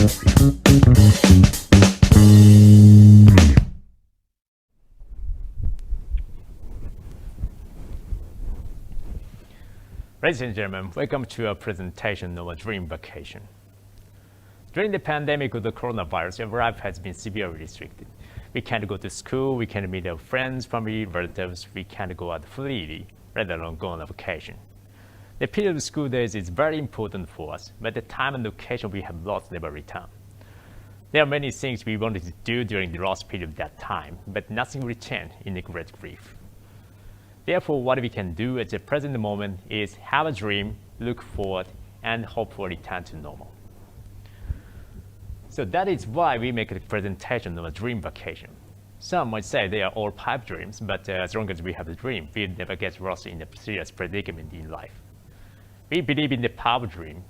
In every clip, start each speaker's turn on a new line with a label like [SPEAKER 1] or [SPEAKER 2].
[SPEAKER 1] Ladies and gentlemen, welcome to our presentation of a dream vacation. During the pandemic of the coronavirus, our life has been severely restricted. We can't go to school, we can't meet our friends, family, relatives, we can't go out freely, let alone go on a vacation. The period of school days is very important for us, but the time and location we have lost never return. There are many things we wanted to do during the lost period of that time, but nothing returned in a great grief. Therefore, what we can do at the present moment is have a dream, look forward, and hope for a return to normal. So that is why we make a presentation of a dream vacation. Some might say they are all pipe dreams, but as long as we have a dream, we never get lost in a serious predicament in life. We believe in the power of dream.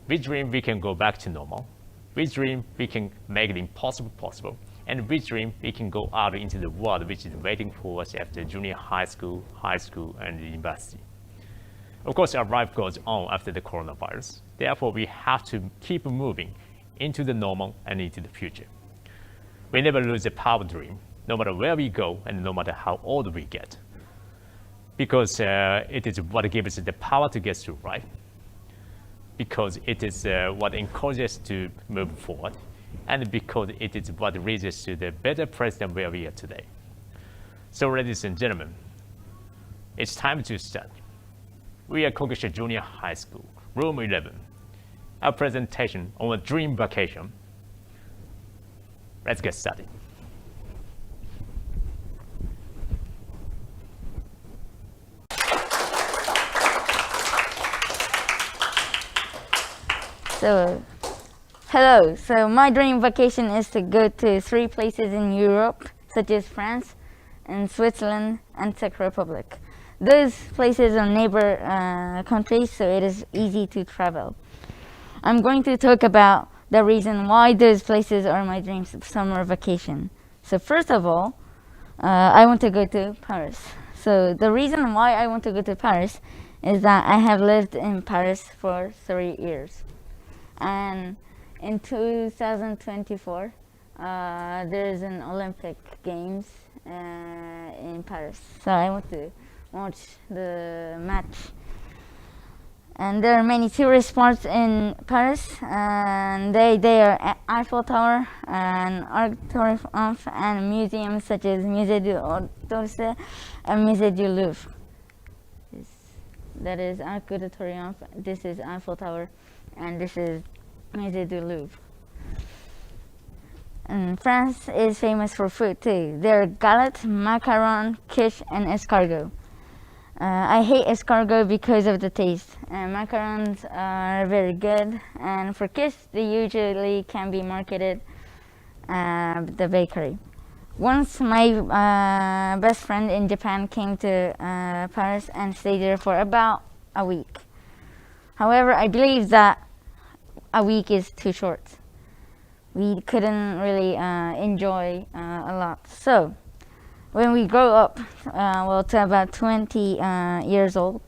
[SPEAKER 1] We dream we can go back to normal. We dream we can make the impossible possible. And we dream we can go out into the world which is waiting for us after junior high school, and university. Of course, our life goes on after the coronavirus. Therefore, we have to keep moving into the normal and into the future. We never lose the power dream, no matter where we go and no matter how old we get. Because it is what gives us the power to get through life. Because it is what encourages us to move forward. And because it is what leads us to the better place than where we are today. So ladies and gentlemen, it's time to start. We are Kokusha Junior High School, room 11. Our presentation on a dream vacation. Let's get started.
[SPEAKER 2] Hello, so my dream vacation is to go to 3 places in Europe, such as France and Switzerland and Czech Republic. Those places are neighbor countries, so it is easy to travel. I'm going to talk about the reason why those places are my dream summer vacation. So first of all, I want to go to Paris. So the reason why I want to go to Paris is that I have lived in Paris for 3 years. And in 2024, there's an Olympic Games in Paris. So I want to watch the match. And there are many tourist spots in Paris, and they are Eiffel Tower and Arc de Triomphe and museums such as Musée d'Orsay and Musée du Louvre. That is Arc de Triomphe, this is Eiffel Tower, and this is Musée du Louvre. And France is famous for food too. There are galette, macaron, quiche, and escargot. I hate escargot because of the taste. Macarons are very good, and for quiche, they usually can be marketed at the bakery. Once my best friend in Japan came to Paris and stayed there for about a week. However, I believe that a week is too short. We couldn't really enjoy a lot. So when we grow up, to about 20 years old,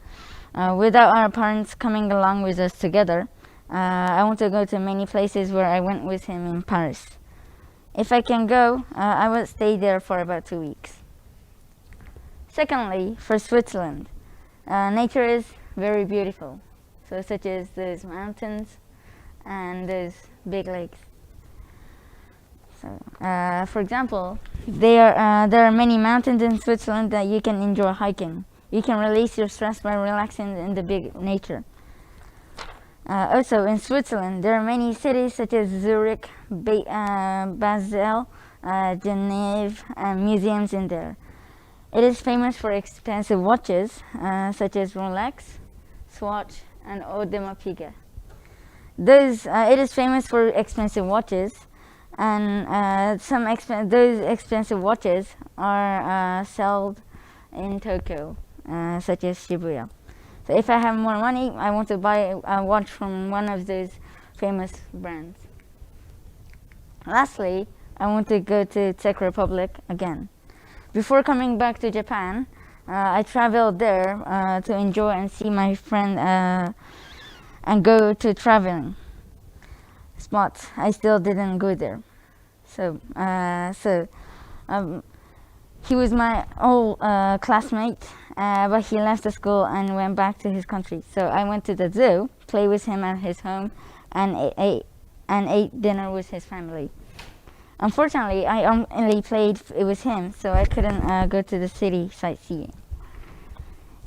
[SPEAKER 2] without our parents coming along with us together, I want to go to many places where I went with him in Paris. If I can go, I would stay there for about 2 weeks. Secondly, for Switzerland, nature is very beautiful. So such as those mountains and those big lakes. So, for example, there are many mountains in Switzerland that you can enjoy hiking. You can release your stress by relaxing in the big nature. Also, in Switzerland, there are many cities such as Zurich, Basel, Geneva, and museums in there. It is famous for expensive watches, such as Rolex, Swatch, and Audemars Piguet. It is famous for expensive watches, and those expensive watches are sold in Tokyo, such as Shibuya. So if I have more money, I want to buy a watch from one of those famous brands. Lastly, I want to go to Czech Republic again. Before coming back to Japan, I traveled there to enjoy and see my friend and go to traveling. spots, I still didn't go there. So he was my old classmate, but he left the school and went back to his country. So I went to the zoo, played with him at his home, and ate dinner with his family. Unfortunately, I only played with him, so I couldn't go to the city sightseeing.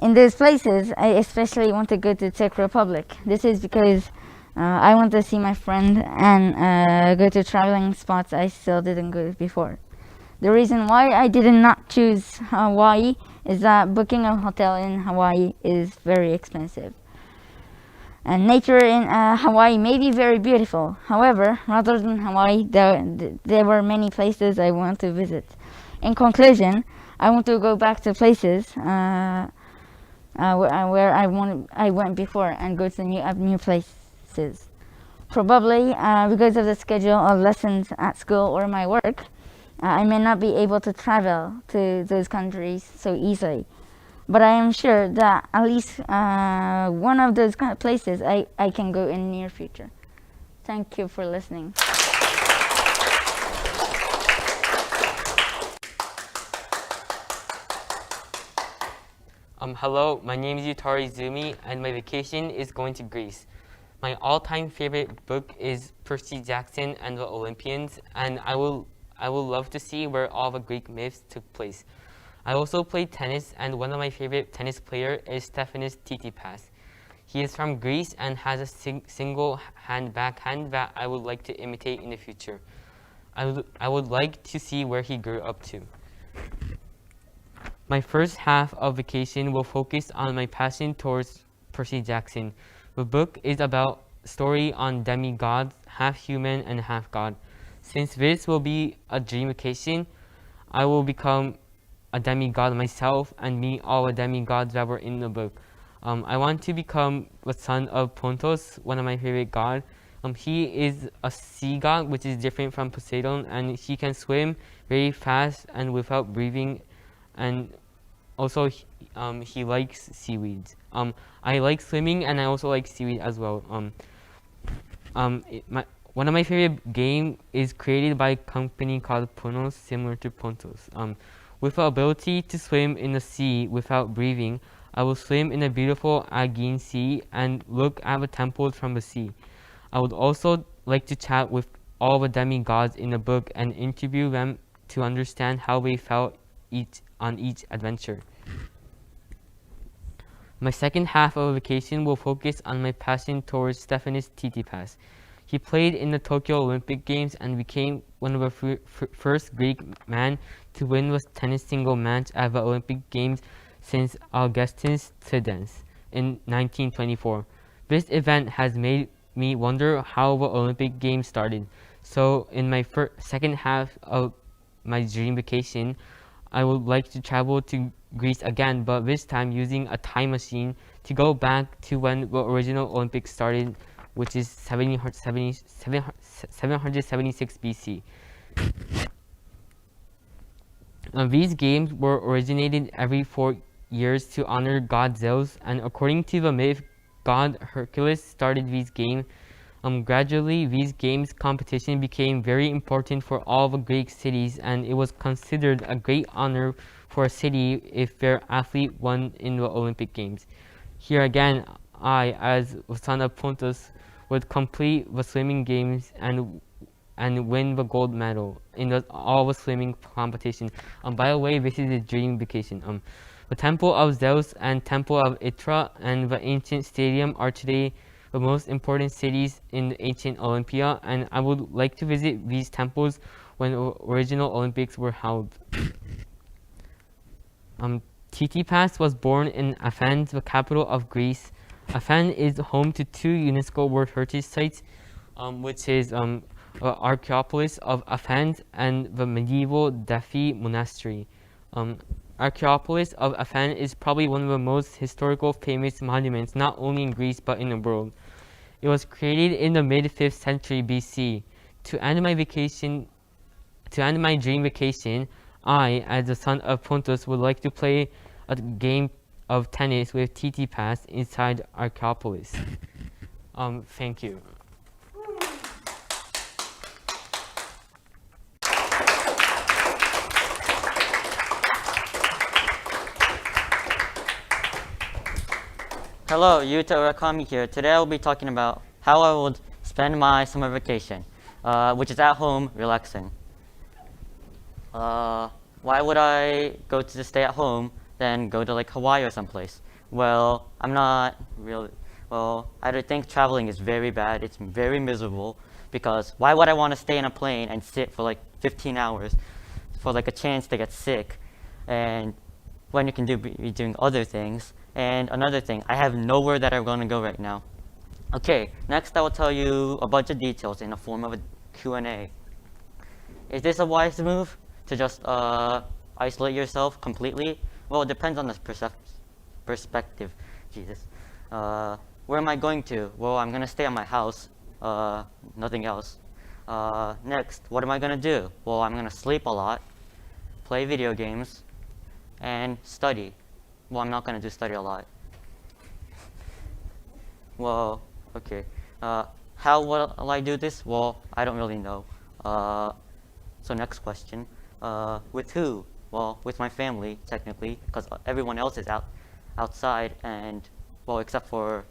[SPEAKER 2] In those places, I especially want to go to Czech Republic. This is because I want to see my friend and go to traveling spots I still didn't go before. The reason why I did not choose Hawaii is that booking a hotel in Hawaii is very expensive. And nature in Hawaii may be very beautiful. However, rather than Hawaii, there were many places I want to visit. In conclusion, I want to go back to places where I went before and go to new places. Probably because of the schedule of lessons at school or my work, I may not be able to travel to those countries so easily. But I am sure that at least one of those kind of places I can go in the near future. Thank you for listening.
[SPEAKER 3] Hello, my name is Yutari Zumi, and my vacation is going to Greece. My all-time favorite book is Percy Jackson and the Olympians, and I will love to see where all the Greek myths took place. I also played tennis, and one of my favorite tennis players is Stefanos Tsitsipas. He is from Greece and has a single hand backhand that I would like to imitate in the future. I would like to see where he grew up to. My first half of vacation will focus on my passion towards Percy Jackson. The book is about a story on demigods, half human and half god. Since this will be a dream vacation, I will become a demigod myself and meet all the demigods that were in the book. I want to become the son of Pontos, one of my favorite gods. He is a sea god, which is different from Poseidon, and he can swim very fast and without breathing, and also he likes seaweeds. I like swimming, and I also like seaweed as well. One of my favorite games is created by a company called Ponos, similar to Pontos. With the ability to swim in the sea without breathing, I will swim in the beautiful Aegean Sea and look at the temples from the sea. I would also like to chat with all the demigods in the book and interview them to understand how they felt on each adventure. My second half of vacation will focus on my passion towards Stefanos Tsitsipas. He played in the Tokyo Olympic Games and became one of the first Greek men to win the tennis single match at the Olympic Games since Augustus Cedens in 1924. This event has made me wonder how the Olympic Games started. So in my second half of my dream vacation, I would like to travel to Greece again, but this time using a time machine to go back to when the original Olympics started, which is 776 BC. These games were originated every 4 years to honor god Zeus, and according to the myth, god Hercules started these games. Gradually, these games competition became very important for all the Greek cities, and it was considered a great honor for a city if their athlete won in the Olympic Games. Here again, I, as the son of Pontus, would complete the swimming games and win the gold medal in all the swimming competition. By the way, this is a dream vacation. The Temple of Zeus and Temple of Itra and the ancient stadium are today the most important cities in the ancient Olympia, and I would like to visit these temples when the original Olympics were held. Tsitsipas was born in Athens, the capital of Greece. Athens is home to 2 UNESCO World Heritage Sites, which is the Acropolis of Athens and the medieval Delphi Monastery. Acropolis of Athens is probably one of the most historical famous monuments not only in Greece but in the world. It was created in the mid-5th century BC. To end my dream vacation, I, as the son of Pontus, would like to play a game of tennis with Tsitsipas inside Acropolis. Thank you.
[SPEAKER 4] Hello, Yuta Urakami here. Today I will be talking about how I would spend my summer vacation, which is at home, relaxing. Why would I go to stay at home than go to like Hawaii or someplace? Well, I'm not really, I think traveling is very bad. It's very miserable because why would I want to stay in a plane and sit for like 15 hours for like a chance to get sick, and when you can be doing other things? And another thing, I have nowhere that I'm going to go right now. Okay, next I will tell you a bunch of details in the form of a Q&A. Is this a wise move to just isolate yourself completely? Well, it depends on the perspective. Jesus. Where am I going to? Well, I'm going to stay at my house. Nothing else. Next, what am I going to do? Well, I'm going to sleep a lot, play video games, and study. Well, I'm not going to do study a lot. Well, okay. How will I do this? Well, I don't really know. So next question. With who? Well, with my family, technically, because everyone else is outside, and, well, except for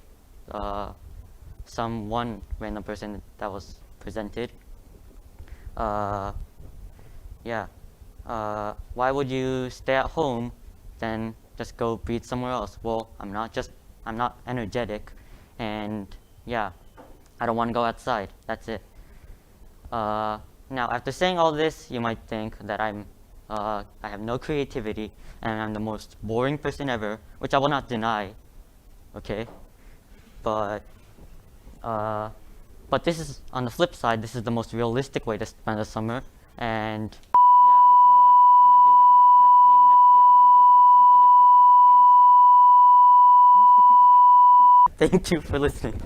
[SPEAKER 4] some one random person that was presented. Yeah. Why would you stay at home then just go breathe somewhere else? Well, I'm not energetic, and yeah, I don't want to go outside. That's it. Now, after saying all this, you might think that I have no creativity and I'm the most boring person ever, which I will not deny. Okay, but this is, on the flip side, this is the most realistic way to spend the summer, and yeah, it's what I want to do right now. Maybe next year I want to go to like some other place, like Afghanistan. Thank you for listening.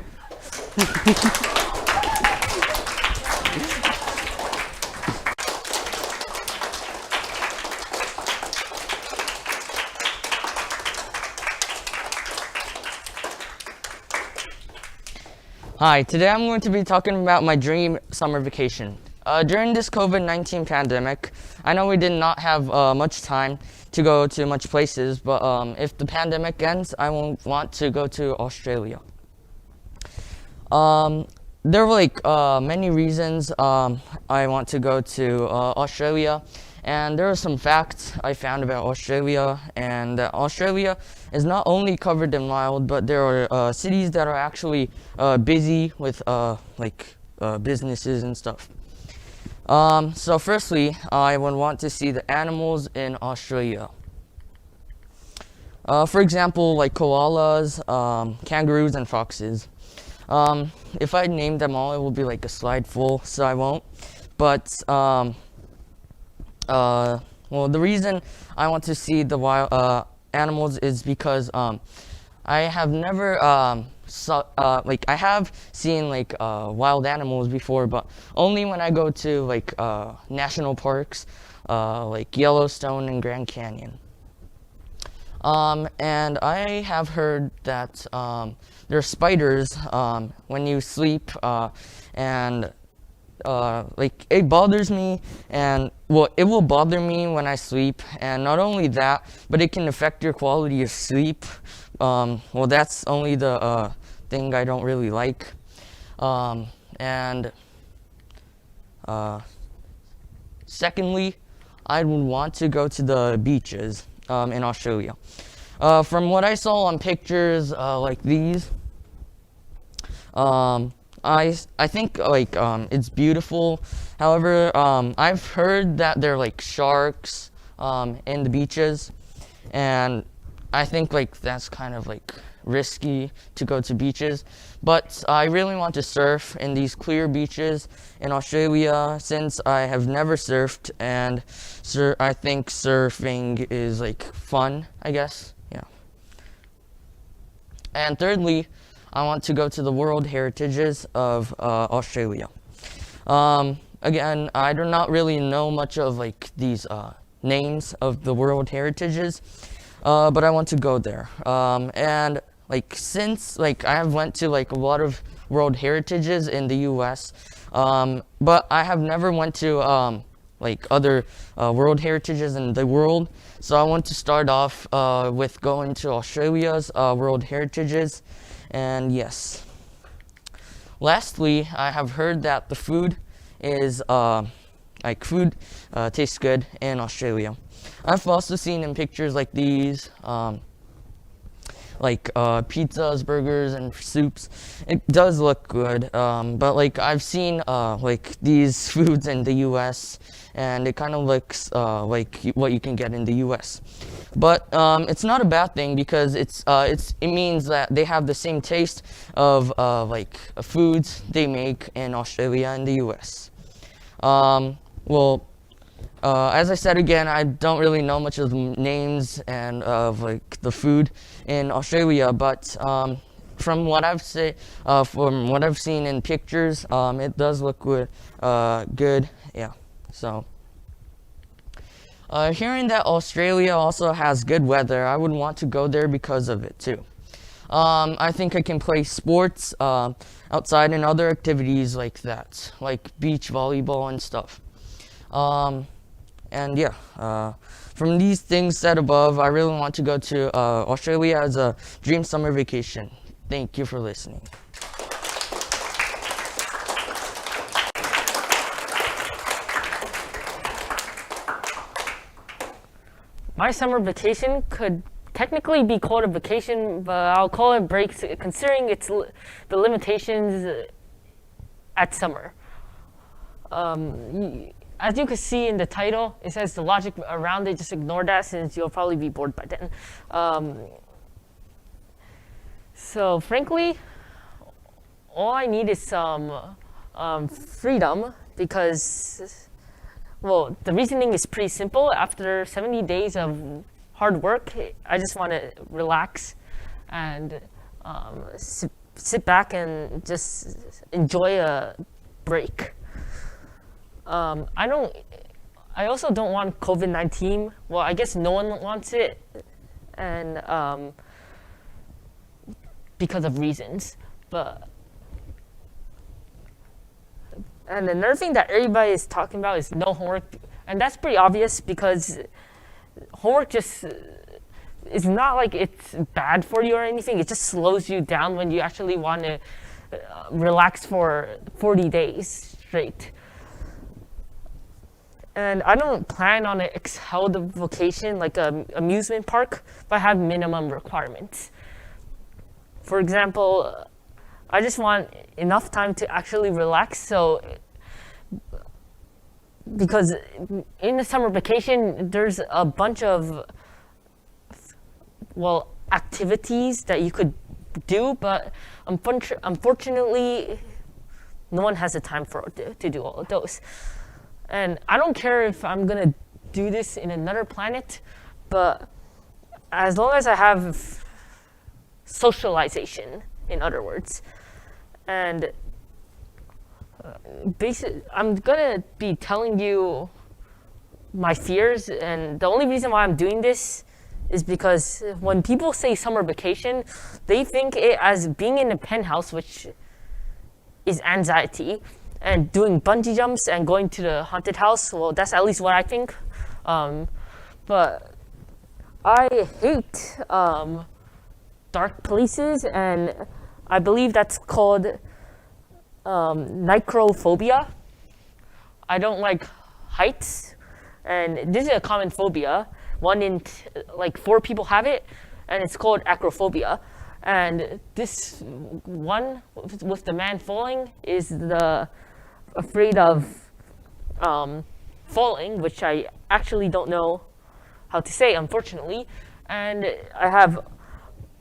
[SPEAKER 5] Hi, today I'm going to be talking about my dream summer vacation. During this COVID-19 pandemic, I know we did not have much time to go to much places, but if the pandemic ends, I will want to go to Australia. There were like many reasons I want to go to Australia, and there are some facts I found about Australia, and Australia is not only covered in wild, but there are cities that are actually busy with businesses and stuff. So firstly, I would want to see the animals in Australia. For example, like koalas, kangaroos, and foxes. If I named them all, it will be like a slide full, so I won't. But well, the reason I want to see the wild animals is because I have never I have seen like wild animals before, but only when I go to like national parks like Yellowstone and Grand Canyon. And I have heard that there are spiders when you sleep, and like it bothers me, and well, it will bother me when I sleep, and not only that, but it can affect your quality of sleep. Well, that's only the thing I don't really like. And secondly, I would want to go to the beaches in Australia. From what I saw on pictures like these, I think like it's beautiful. However, I've heard that there are like sharks in the beaches, and I think like that's kind of like risky to go to beaches. But I really want to surf in these clear beaches in Australia, since I have never surfed, and I think surfing is like fun, I guess. Yeah. And thirdly, I want to go to the World Heritages of Australia. Again, I do not really know much of like these names of the World Heritages, but I want to go there. And like since like I have went to like a lot of World Heritages in the U.S., but I have never went to like other world heritages in the world. So I want to start off with going to Australia's world heritages, and yes. Lastly, I have heard that the food is tastes good in Australia. I've also seen in pictures like these, pizzas, burgers, and soups. It does look good, but like I've seen like these foods in the U.S. and it kind of looks like what you can get in the U.S. But it's not a bad thing because it means that they have the same taste of foods they make in Australia and the U.S. As I said again, I don't really know much of the names and of like the food in Australia, but from what I've seen in pictures, it does look good. Yeah. So hearing that Australia also has good weather, I would want to go there because of it too. I think I can play sports outside and other activities like that, like beach volleyball and stuff. And yeah, from these things said above, I really want to go to Australia as a dream summer vacation. Thank you for listening.
[SPEAKER 6] My summer vacation could technically be called a vacation, but I'll call it breaks considering the limitations at summer. As you can see in the title, it says the logic around it. Just ignore that since you'll probably be bored by then. So frankly, all I need is some freedom because, well, the reasoning is pretty simple. After 70 days of hard work, I just want to relax and sit back and just enjoy a break. I also don't want COVID-19. Well, I guess no one wants it, and because of reasons. And another thing that everybody is talking about is no homework, and that's pretty obvious because homework just is not like it's bad for you or anything. It just slows you down when you actually want to relax for 40 days straight. And I don't plan on an held vacation like an amusement park, but I have minimum requirements. For example, I just want enough time to actually relax. So, because in the summer vacation, there's a bunch of, activities that you could do, but unfortunately, no one has the time to do all of those. And I don't care if I'm gonna do this in another planet, but as long as I have socialization, in other words, and I'm gonna be telling you my fears, and the only reason why I'm doing this is because when people say summer vacation, they think it as being in a penthouse, which is anxiety, and doing bungee jumps and going to the haunted house. Well, that's at least what I think. But I hate dark places, and I believe that's called Acrophobia. I don't like heights, and this is a common phobia. 1 in 4 people have it, and it's called acrophobia. And this one with the man falling is afraid of falling, which I actually don't know how to say, unfortunately. And I have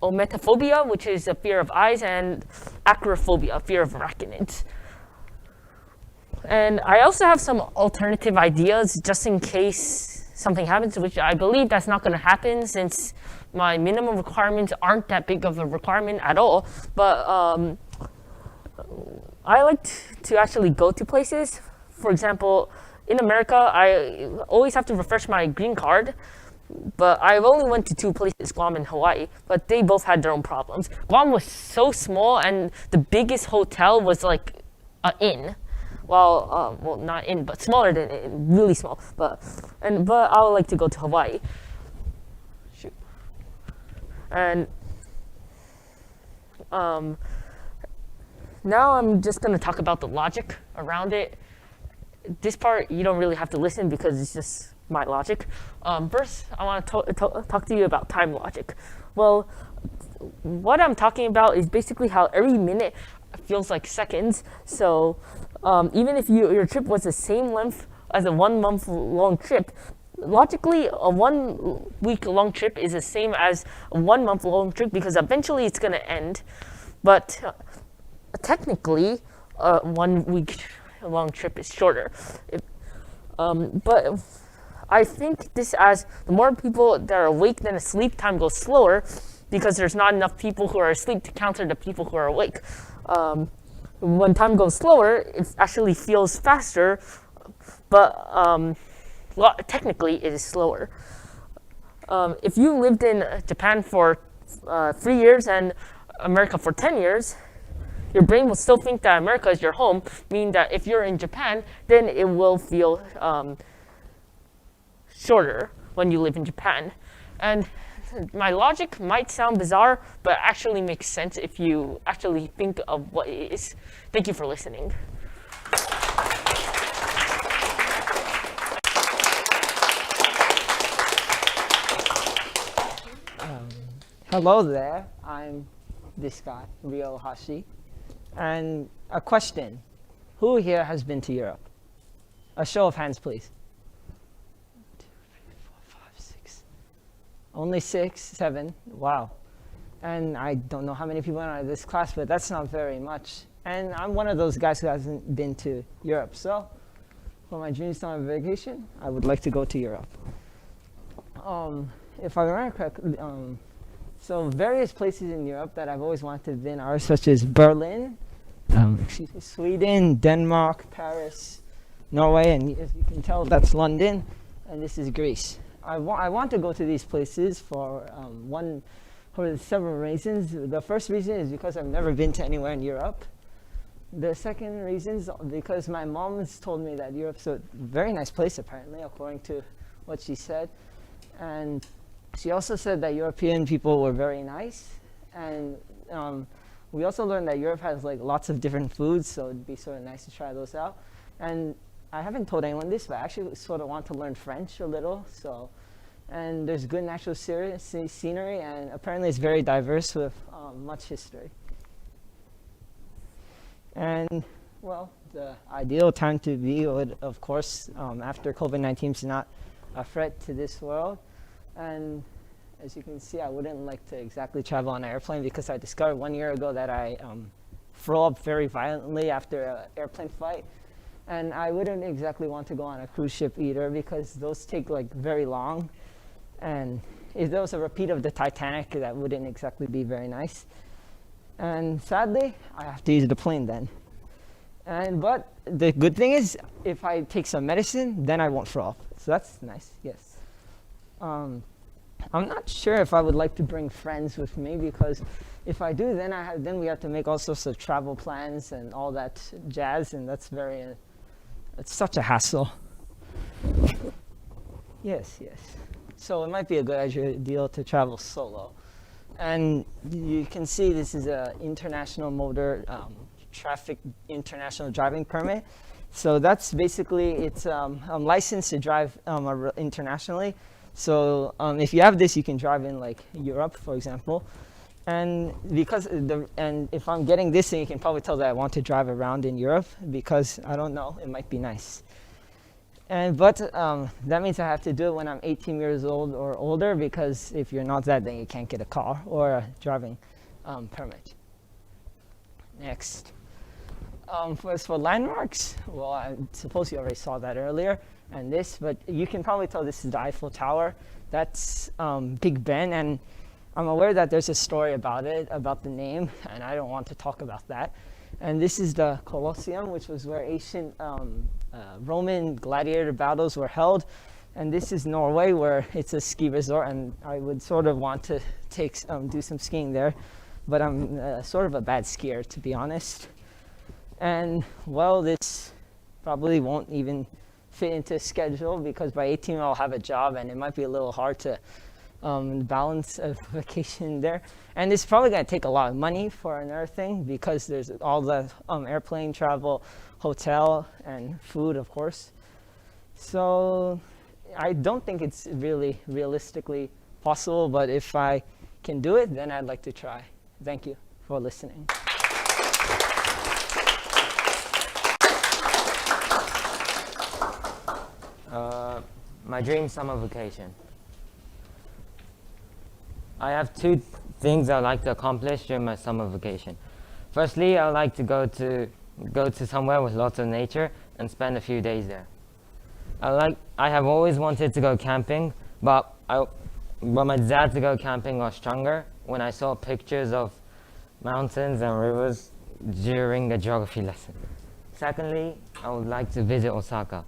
[SPEAKER 6] ometophobia, which is a fear of eyes, and acrophobia, fear of arachnids. And I also have some alternative ideas just in case something happens, which I believe that's not going to happen since my minimum requirements aren't that big of a requirement at all. But I like to actually go to places. For example, in America, I always have to refresh my green card, but I've only went to 2 places, Guam and Hawaii, but they both had their own problems. Guam was so small, and the biggest hotel was like an inn, well, not in, but smaller than it, really small. But I would like to go to Hawaii. Shoot. And now I'm just gonna talk about the logic around it. This part you don't really have to listen because it's just my logic. First, I want to talk to you about time logic. Well, what I'm talking about is basically how every minute feels like seconds. So even if your trip was the same length as a 1 month long trip, logically a 1 week long trip is the same as a 1 month long trip because eventually it's going to end. But technically, a 1 week long trip is shorter. But I think this as the more people that are awake than asleep, time goes slower because there's not enough people who are asleep to counter the people who are awake. When time goes slower, it actually feels faster, but technically it is slower. If you lived in Japan for 3 years and America for 10 years, your brain will still think that America is your home, meaning that if you're in Japan, then it will feel shorter when you live in Japan. And my logic might sound bizarre, but actually makes sense if you actually think of what it is. Thank you for listening.
[SPEAKER 7] Hello there, I'm this guy, Ryo Hashi. And a question, who here has been to Europe? A show of hands, please. 1, 2, 3, 4, 5, 6. Only 6, 7, wow. And I don't know how many people are in this class, but that's not very much. And I'm one of those guys who hasn't been to Europe. So for my junior summer vacation, I would like to go to Europe. If I remember correctly, so various places in Europe that I've always wanted to visit are such as Berlin, Sweden, Denmark, Paris, Norway, and as you can tell, that's London, and this is Greece. I want to go to these places for several reasons. The first reason is because I've never been to anywhere in Europe. The second reason is because my mom has told me that Europe's a very nice place, apparently, according to what she said. And she also said that European people were very nice. And we also learned that Europe has like lots of different foods, so it'd be sort of nice to try those out. And I haven't told anyone this, but I actually sort of want to learn French a little. And there's good natural scenery, and apparently it's very diverse with much history. And well, the ideal time to be would, of course, after COVID-19 is not a threat to this world. And as you can see, I wouldn't like to exactly travel on an airplane because I discovered 1 year ago that I throw up very violently after an airplane flight. And I wouldn't exactly want to go on a cruise ship either because those take like very long. And if there was a repeat of the Titanic, that wouldn't exactly be very nice. And sadly, I have to use the plane then. But the good thing is, if I take some medicine, then I won't throw up. So that's nice, yes. I'm not sure if I would like to bring friends with me because if I do, then we have to make all sorts of travel plans and all that jazz, and that's it's such a hassle. Yes. So it might be a good idea to travel solo. And you can see this is an international motor traffic international driving permit. So that's basically, it's I'm licensed to drive internationally. So if you have this, you can drive in like Europe, for example. And if I'm getting this, then you can probably tell that I want to drive around in Europe because I don't know, it might be nice. But that means I have to do it when I'm 18 years old or older because if you're not that, then you can't get a car or a driving permit. Next. For landmarks, well, I suppose you already saw that earlier, but you can probably tell this is the Eiffel Tower. That's Big Ben, and I'm aware that there's a story about it, about the name, and I don't want to talk about that. And this is the Colosseum, which was where ancient Roman gladiator battles were held. And this is Norway, where it's a ski resort, and I would sort of want to do some skiing there, but I'm sort of a bad skier, to be honest. And well, this probably won't even fit into a schedule because by 18 I'll have a job and it might be a little hard to balance a vacation there. And it's probably going to take a lot of money for another thing because there's all the airplane travel, hotel, and food, of course. So I don't think it's really realistically possible, but if I can do it, then I'd like to try. Thank you for listening.
[SPEAKER 8] My dream summer vacation. I have two things I'd like to accomplish during my summer vacation. Firstly, I'd like to go to somewhere with lots of nature and spend a few days there. I have always wanted to go camping, but my desire to go camping was stronger when I saw pictures of mountains and rivers during a geography lesson. Secondly, I would like to visit Osaka.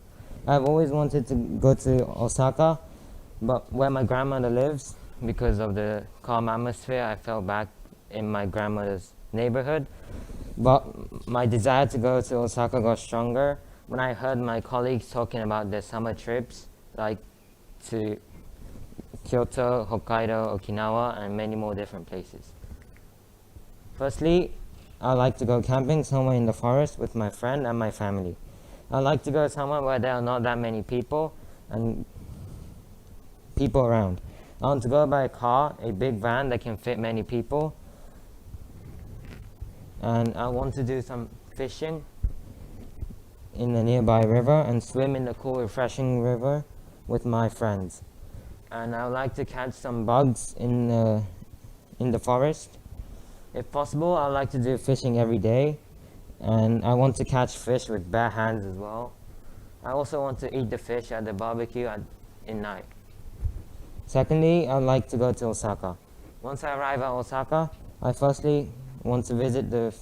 [SPEAKER 8] I've always wanted to go to Osaka, but where my grandmother lives, because of the calm atmosphere, I fell back in my grandmother's neighborhood. But my desire to go to Osaka got stronger when I heard my colleagues talking about their summer trips, like to Kyoto, Hokkaido, Okinawa, and many more different places. Firstly, I like to go camping somewhere in the forest with my friend and my family. I like to go somewhere where there are not that many people and people around. I want to go by a car, a big van that can fit many people. And I want to do some fishing in the nearby river and swim in the cool, refreshing river with my friends. And I would like to catch some bugs in the forest. If possible, I would like to do fishing every day. And I want to catch fish with bare hands as well. I also want to eat the fish at the barbecue in night. Secondly, I'd like to go to Osaka. Once I arrive at Osaka, I firstly want to visit the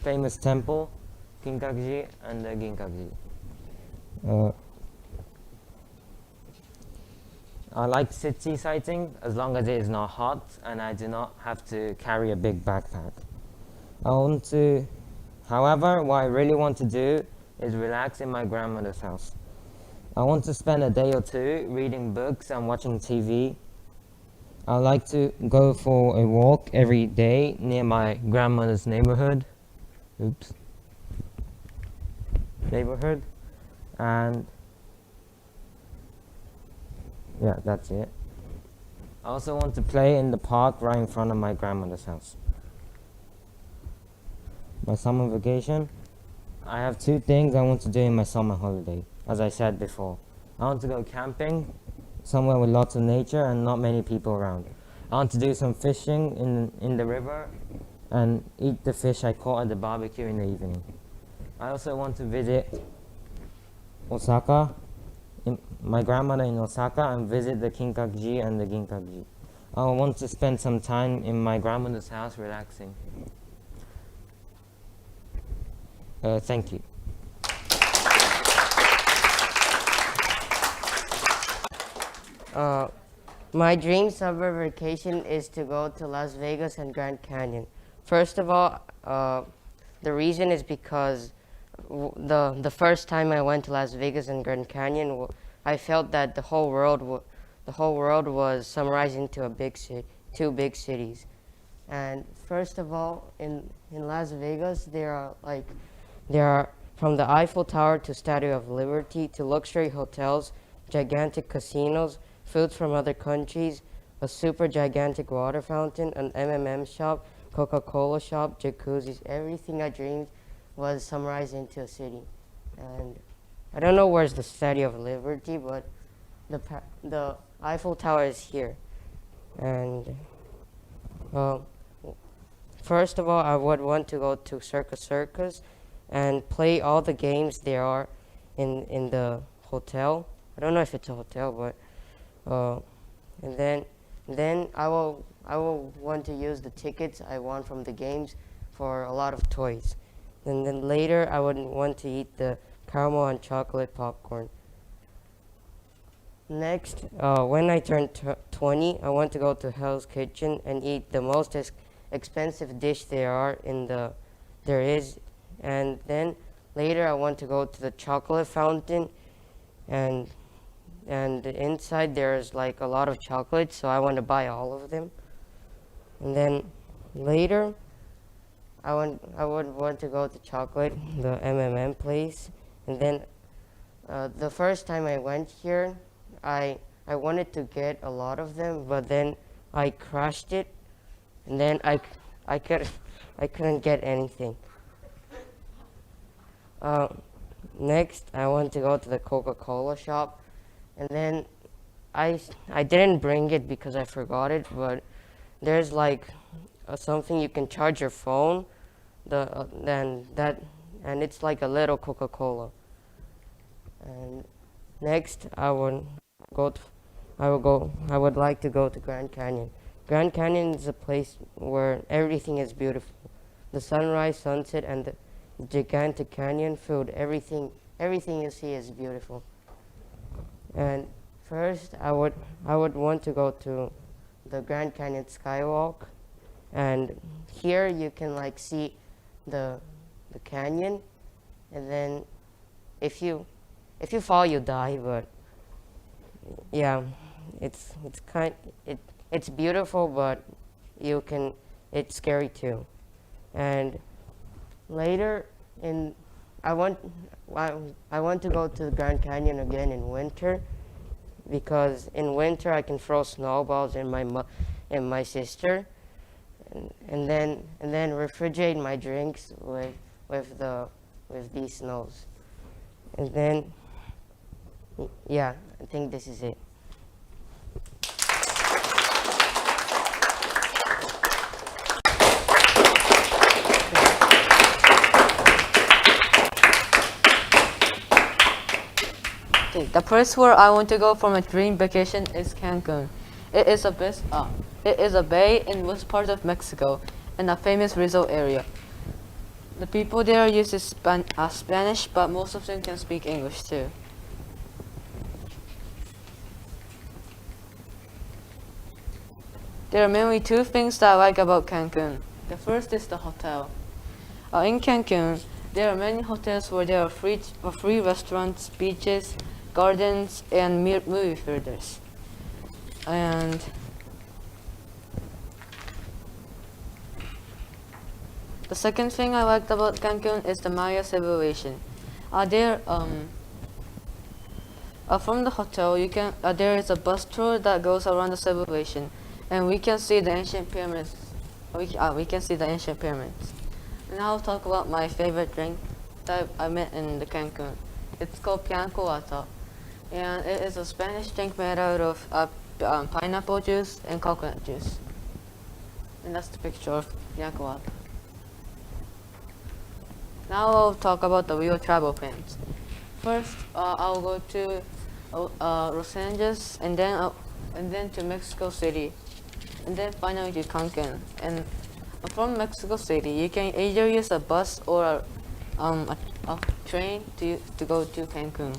[SPEAKER 8] famous temple, Kinkakuji and the Ginkakuji. I like city sighting as long as it is not hot and I do not have to carry a big backpack. However, what I really want to do is relax in my grandmother's house. I want to spend a day or two reading books and watching TV. I like to go for a walk every day near my grandmother's neighborhood. And yeah, that's it. I also want to play in the park right in front of my grandmother's house. My summer vacation, I have two things I want to do in my summer holiday, as I said before. I want to go camping, somewhere with lots of nature and not many people around. I want to do some fishing in the river and eat the fish I caught at the barbecue in the evening. I also want to visit Osaka, my grandmother in Osaka, and visit the Kinkakuji and the Ginkakuji. I want to spend some time in my grandmother's house relaxing. Thank you.
[SPEAKER 9] My dream summer vacation is to go to Las Vegas and Grand Canyon. First of all, the reason is because the first time I went to Las Vegas and Grand Canyon, I felt that the whole world was summarized into two big cities. And first of all, in Las Vegas, there are from the Eiffel Tower to Statue of Liberty to luxury hotels, gigantic casinos, foods from other countries, a super gigantic water fountain, an M&M shop, Coca-Cola shop, jacuzzis. Everything I dreamed was summarized into a city. And I don't know where's the Statue of Liberty, but the Eiffel Tower is here. And first of all, I would want to go to Circus and play all the games there are in the hotel. I don't know if it's a hotel, but and then I will want to use the tickets I won from the games for a lot of toys. And then later I would want to eat the caramel and chocolate popcorn. Next, when I turn 20, I want to go to Hell's Kitchen and eat the most expensive dish there is. And then later I want to go to the chocolate fountain, and inside there's like a lot of chocolates, so I want to buy all of them. And then later I would want to go to chocolate, the M&M place. And then the first time I went here, I wanted to get a lot of them, but then I crashed it, and then I couldn't get anything. Next, I want to go to the Coca-Cola shop, and then I didn't bring it because I forgot it, but there's like something you can charge your phone, and it's like a little Coca-Cola. And next, I would like to go to Grand Canyon. Grand Canyon is a place where everything is beautiful. The sunrise, sunset, and the gigantic canyon filled everything you see is beautiful. And first, I would want to go to the Grand Canyon Skywalk, and here you can like see the canyon, and then if you fall you die, but yeah, it's beautiful, but it's scary too. And later I want to go to the Grand Canyon again in winter, because in winter I can throw snowballs in my sister, and then refrigerate my drinks with these snows. And then yeah, I think this is it.
[SPEAKER 10] The place where I want to go for my dream vacation is Cancun. It is a bay in west part of Mexico and a famous resort area. The people there use Spanish, but most of them can speak English too. There are mainly two things that I like about Cancun. The first is the hotel. In Cancun, there are many hotels where there are free restaurants, beaches, gardens, and movie theaters. And the second thing I liked about Cancun is the Maya civilization. From the hotel, there is a bus tour that goes around the civilization, and we can see the ancient pyramids. We can see the ancient pyramids. Now I'll talk about my favorite drink that I met in the Cancun. It's called piña colada, and it is a Spanish drink made out of pineapple juice and coconut juice. And that's the picture of piña colada. Now I'll talk about the real travel plans. First, I'll go to Los Angeles, and then to Mexico City, and then finally to Cancun. And from Mexico City, you can either use a bus or a train to go to Cancun.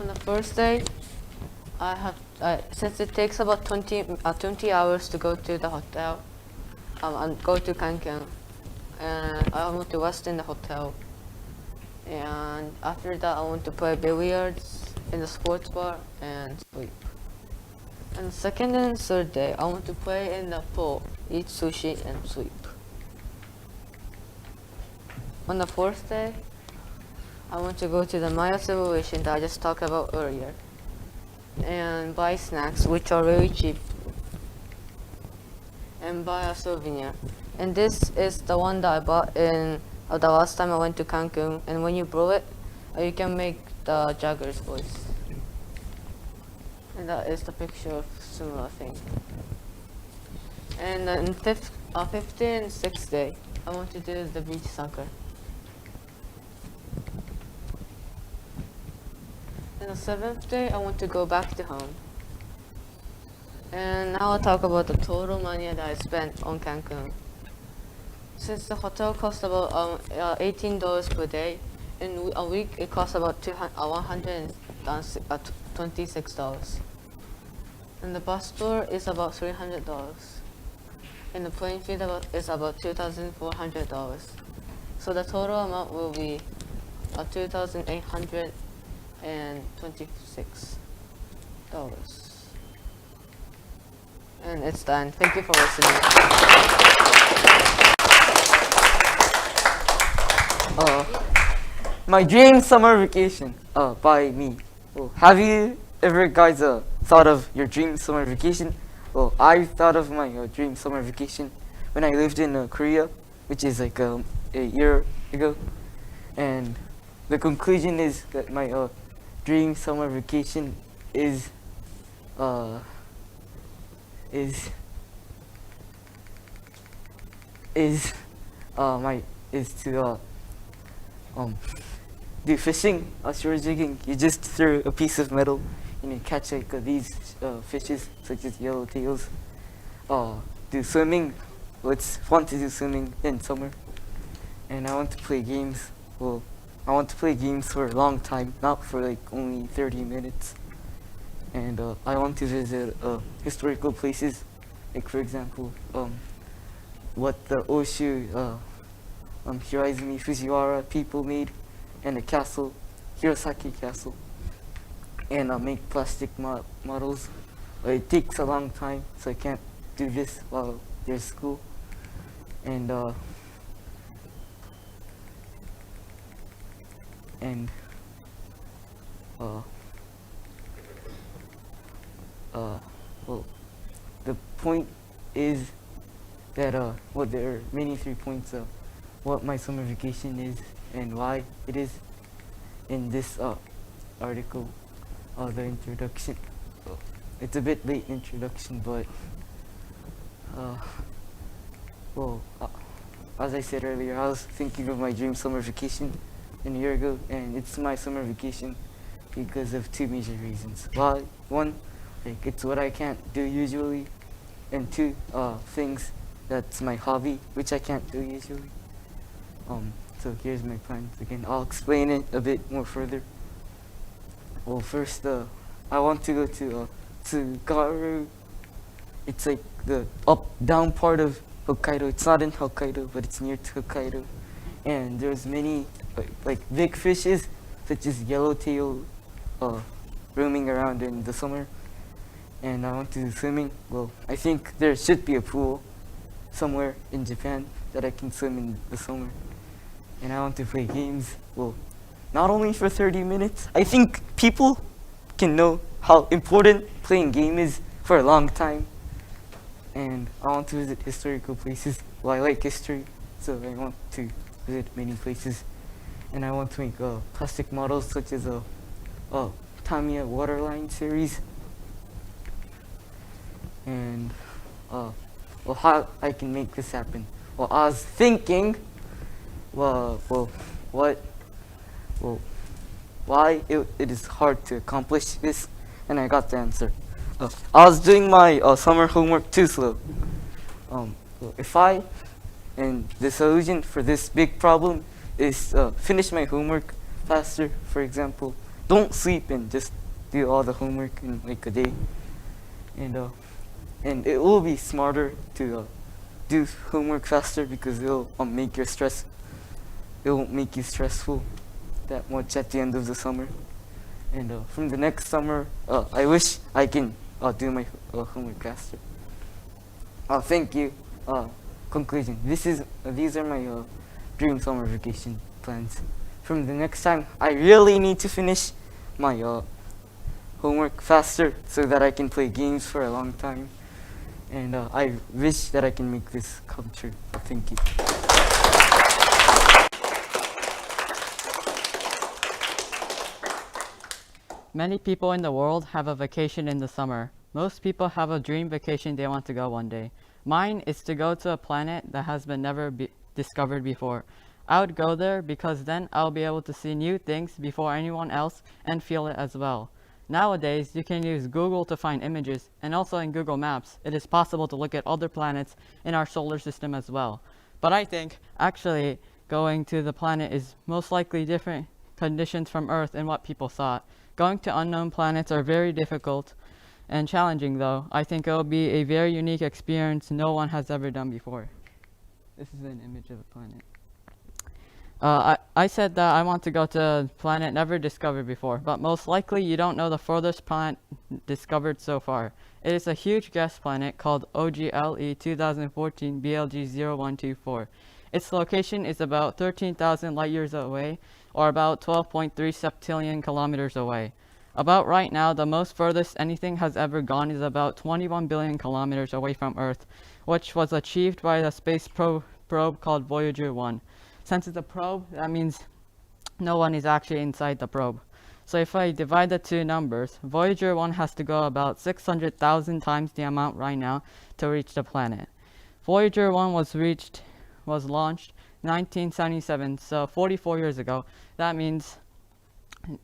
[SPEAKER 10] On the first day, since it takes about 20 hours to go to the hotel, and go to Cancun, and I want to rest in the hotel. And after that, I want to play billiards in the sports bar and sleep. And the second and third day, I want to play in the pool, eat sushi, and sleep. On the fourth day, I want to go to the Maya civilization that I just talked about earlier, and buy snacks, which are really cheap, and buy a souvenir. And this is the one that I bought in the last time I went to Cancun, and when you blow it, you can make the Jagger's voice. And that is the picture of similar thing. And then fifth and sixth day, I want to do the beach soccer. And the seventh day, I want to go back to home. And now I'll talk about the total money that I spent on Cancun. Since the hotel cost about $18 per day, in a week it costs about $126. And the bus tour is about $300. And the plane fee is about $2,400. So the total amount will be $2,826. And it's done. Thank you for listening.
[SPEAKER 11] My dream summer vacation by me. Have you ever guys thought of your dream summer vacation? Well, I thought of my dream summer vacation when I lived in Korea, which is like a year ago. And the conclusion is that my dream summer vacation is to do fishing, shore jigging. You just throw a piece of metal and you catch like these fishes such as yellowtails. Do swimming. Well, it's fun to do swimming in summer. And I want to play games. Well, I want to play games for a long time, not for like only 30 minutes. And I want to visit historical places, like for example, what the Oshu Hiraizumi Fujiwara people made, and the castle, Hirosaki Castle, and make plastic models. It takes a long time, so I can't do this while there's school. And well, the point is that well, there are many 3 points of what my summer vacation is and why it is in this article, the introduction. It's a bit late introduction, but well, as I said earlier, I was thinking of my dream summer vacation a year ago, and it's my summer vacation because of 2 major reasons. Why? One, like it's what I can't do usually, and 2, things that's my hobby, which I can't do usually. So here's my plans again. I'll explain it a bit more further. Well, first, I want to go to Tsugaru. It's like the down part of Hokkaido. It's not in Hokkaido, but it's near to Hokkaido. And there's many like big fishes, such as yellowtail, roaming around in the summer. And I want to do swimming. Well, I think there should be a pool somewhere in Japan that I can swim in the summer. And I want to play games. Well, not only for 30 minutes. I think people can know how important playing game is for a long time. And I want to visit historical places. Well, I like history, so I want to visit many places. And I want to make plastic models such as a Tamiya waterline series. And well, how I can make this happen? Well, I was thinking, why it is hard to accomplish this, and I got the answer. I was doing my summer homework too slow. And the solution for this big problem is finish my homework faster. For example, don't sleep and just do all the homework in like a day. And it will be smarter to do homework faster because it will make your stress. It won't make you stressful that much at the end of the summer. And from the next summer, I wish I can do my homework faster. Thank you. Conclusion. These are my dream summer vacation plans. From the next time, I really need to finish my homework faster so that I can play games for a long time. And I wish that I can make this come true. Thank you.
[SPEAKER 12] Many people in the world have a vacation in the summer. Most people have a dream vacation they want to go one day. Mine is to go to a planet that has been never discovered before. I would go there because then I'll be able to see new things before anyone else and feel it as well. Nowadays, you can use Google to find images, and also in Google Maps, it is possible to look at other planets in our solar system as well. But I think actually going to the planet is most likely different conditions from Earth and what people thought. Going to unknown planets are very difficult, and challenging though. I think it will be a very unique experience no one has ever done before. This is an image of a planet. I said that I want to go to a planet never discovered before, but most likely you don't know the furthest planet discovered so far. It is a huge gas planet called OGLE 2014 BLG 0124. Its location is about 13,000 light years away, or about 12.3 septillion kilometers away. About right now, the most furthest anything has ever gone is about 21 billion kilometers away from Earth, which was achieved by the space probe called Voyager 1. Since it's a probe, that means no one is actually inside the probe. So if I divide the two numbers, Voyager 1 has to go about 600,000 times the amount right now to reach the planet. Voyager 1 was launched 1977, so 44 years ago. That means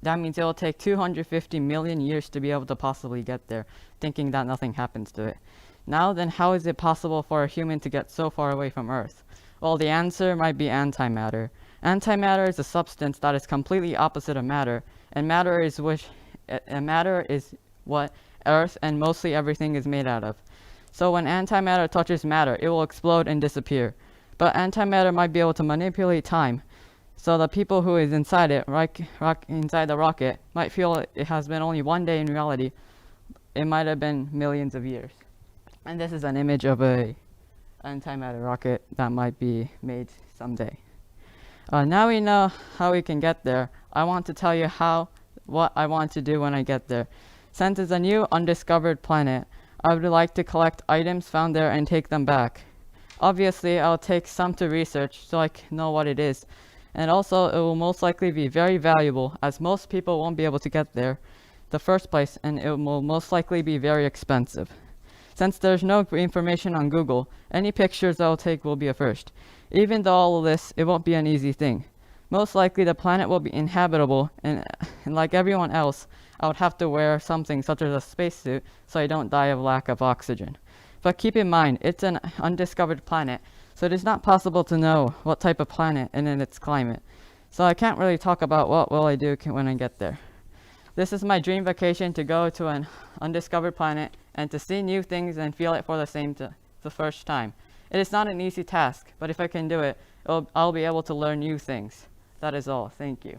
[SPEAKER 12] it will take 250 million years to be able to possibly get there, thinking that nothing happens to it. Now then, how is it possible for a human to get so far away from Earth? Well, the answer might be antimatter. Antimatter is a substance that is completely opposite of matter, and matter is what Earth and mostly everything is made out of. So when antimatter touches matter, it will explode and disappear. But antimatter might be able to manipulate time, so the people who is inside it, inside the rocket, might feel it has been only one day. In reality, it might have been millions of years. And this is an image of a antimatter rocket that might be made someday. Now we know how we can get there. I want to tell you what I want to do when I get there. Since it's a new undiscovered planet, I would like to collect items found there and take them back. Obviously, I'll take some to research so I can know what it is. And also, it will most likely be very valuable, as most people won't be able to get there the first place, and it will most likely be very expensive. Since there's no information on Google, any pictures I'll take will be a first. Even though all of this, it won't be an easy thing. Most likely the planet will be inhabitable, and like everyone else, I would have to wear something such as a spacesuit so I don't die of lack of oxygen. But keep in mind, it's an undiscovered planet, so it is not possible to know what type of planet and in its climate. So I can't really talk about what will I do when I get there. This is my dream vacation, to go to an undiscovered planet and to see new things and feel it for the first time. It is not an easy task, but if I can do it, I'll be able to learn new things. That is all. Thank you.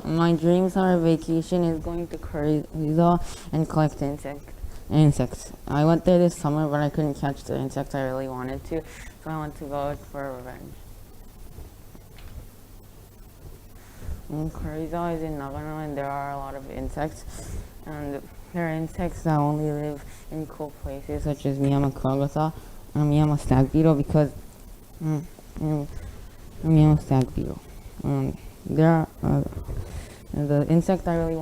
[SPEAKER 9] My dream summer vacation is going to Hokkaido and collect insects. I went there this summer, but I couldn't catch the insects I really wanted to, so I want to go for revenge. Hokkaido is in Nagano, and there are a lot of insects, and there are insects that only live in cool places, such as Miyama kuragasa and Miyama stag beetle, because Miyama stag beetle. There are the insect I really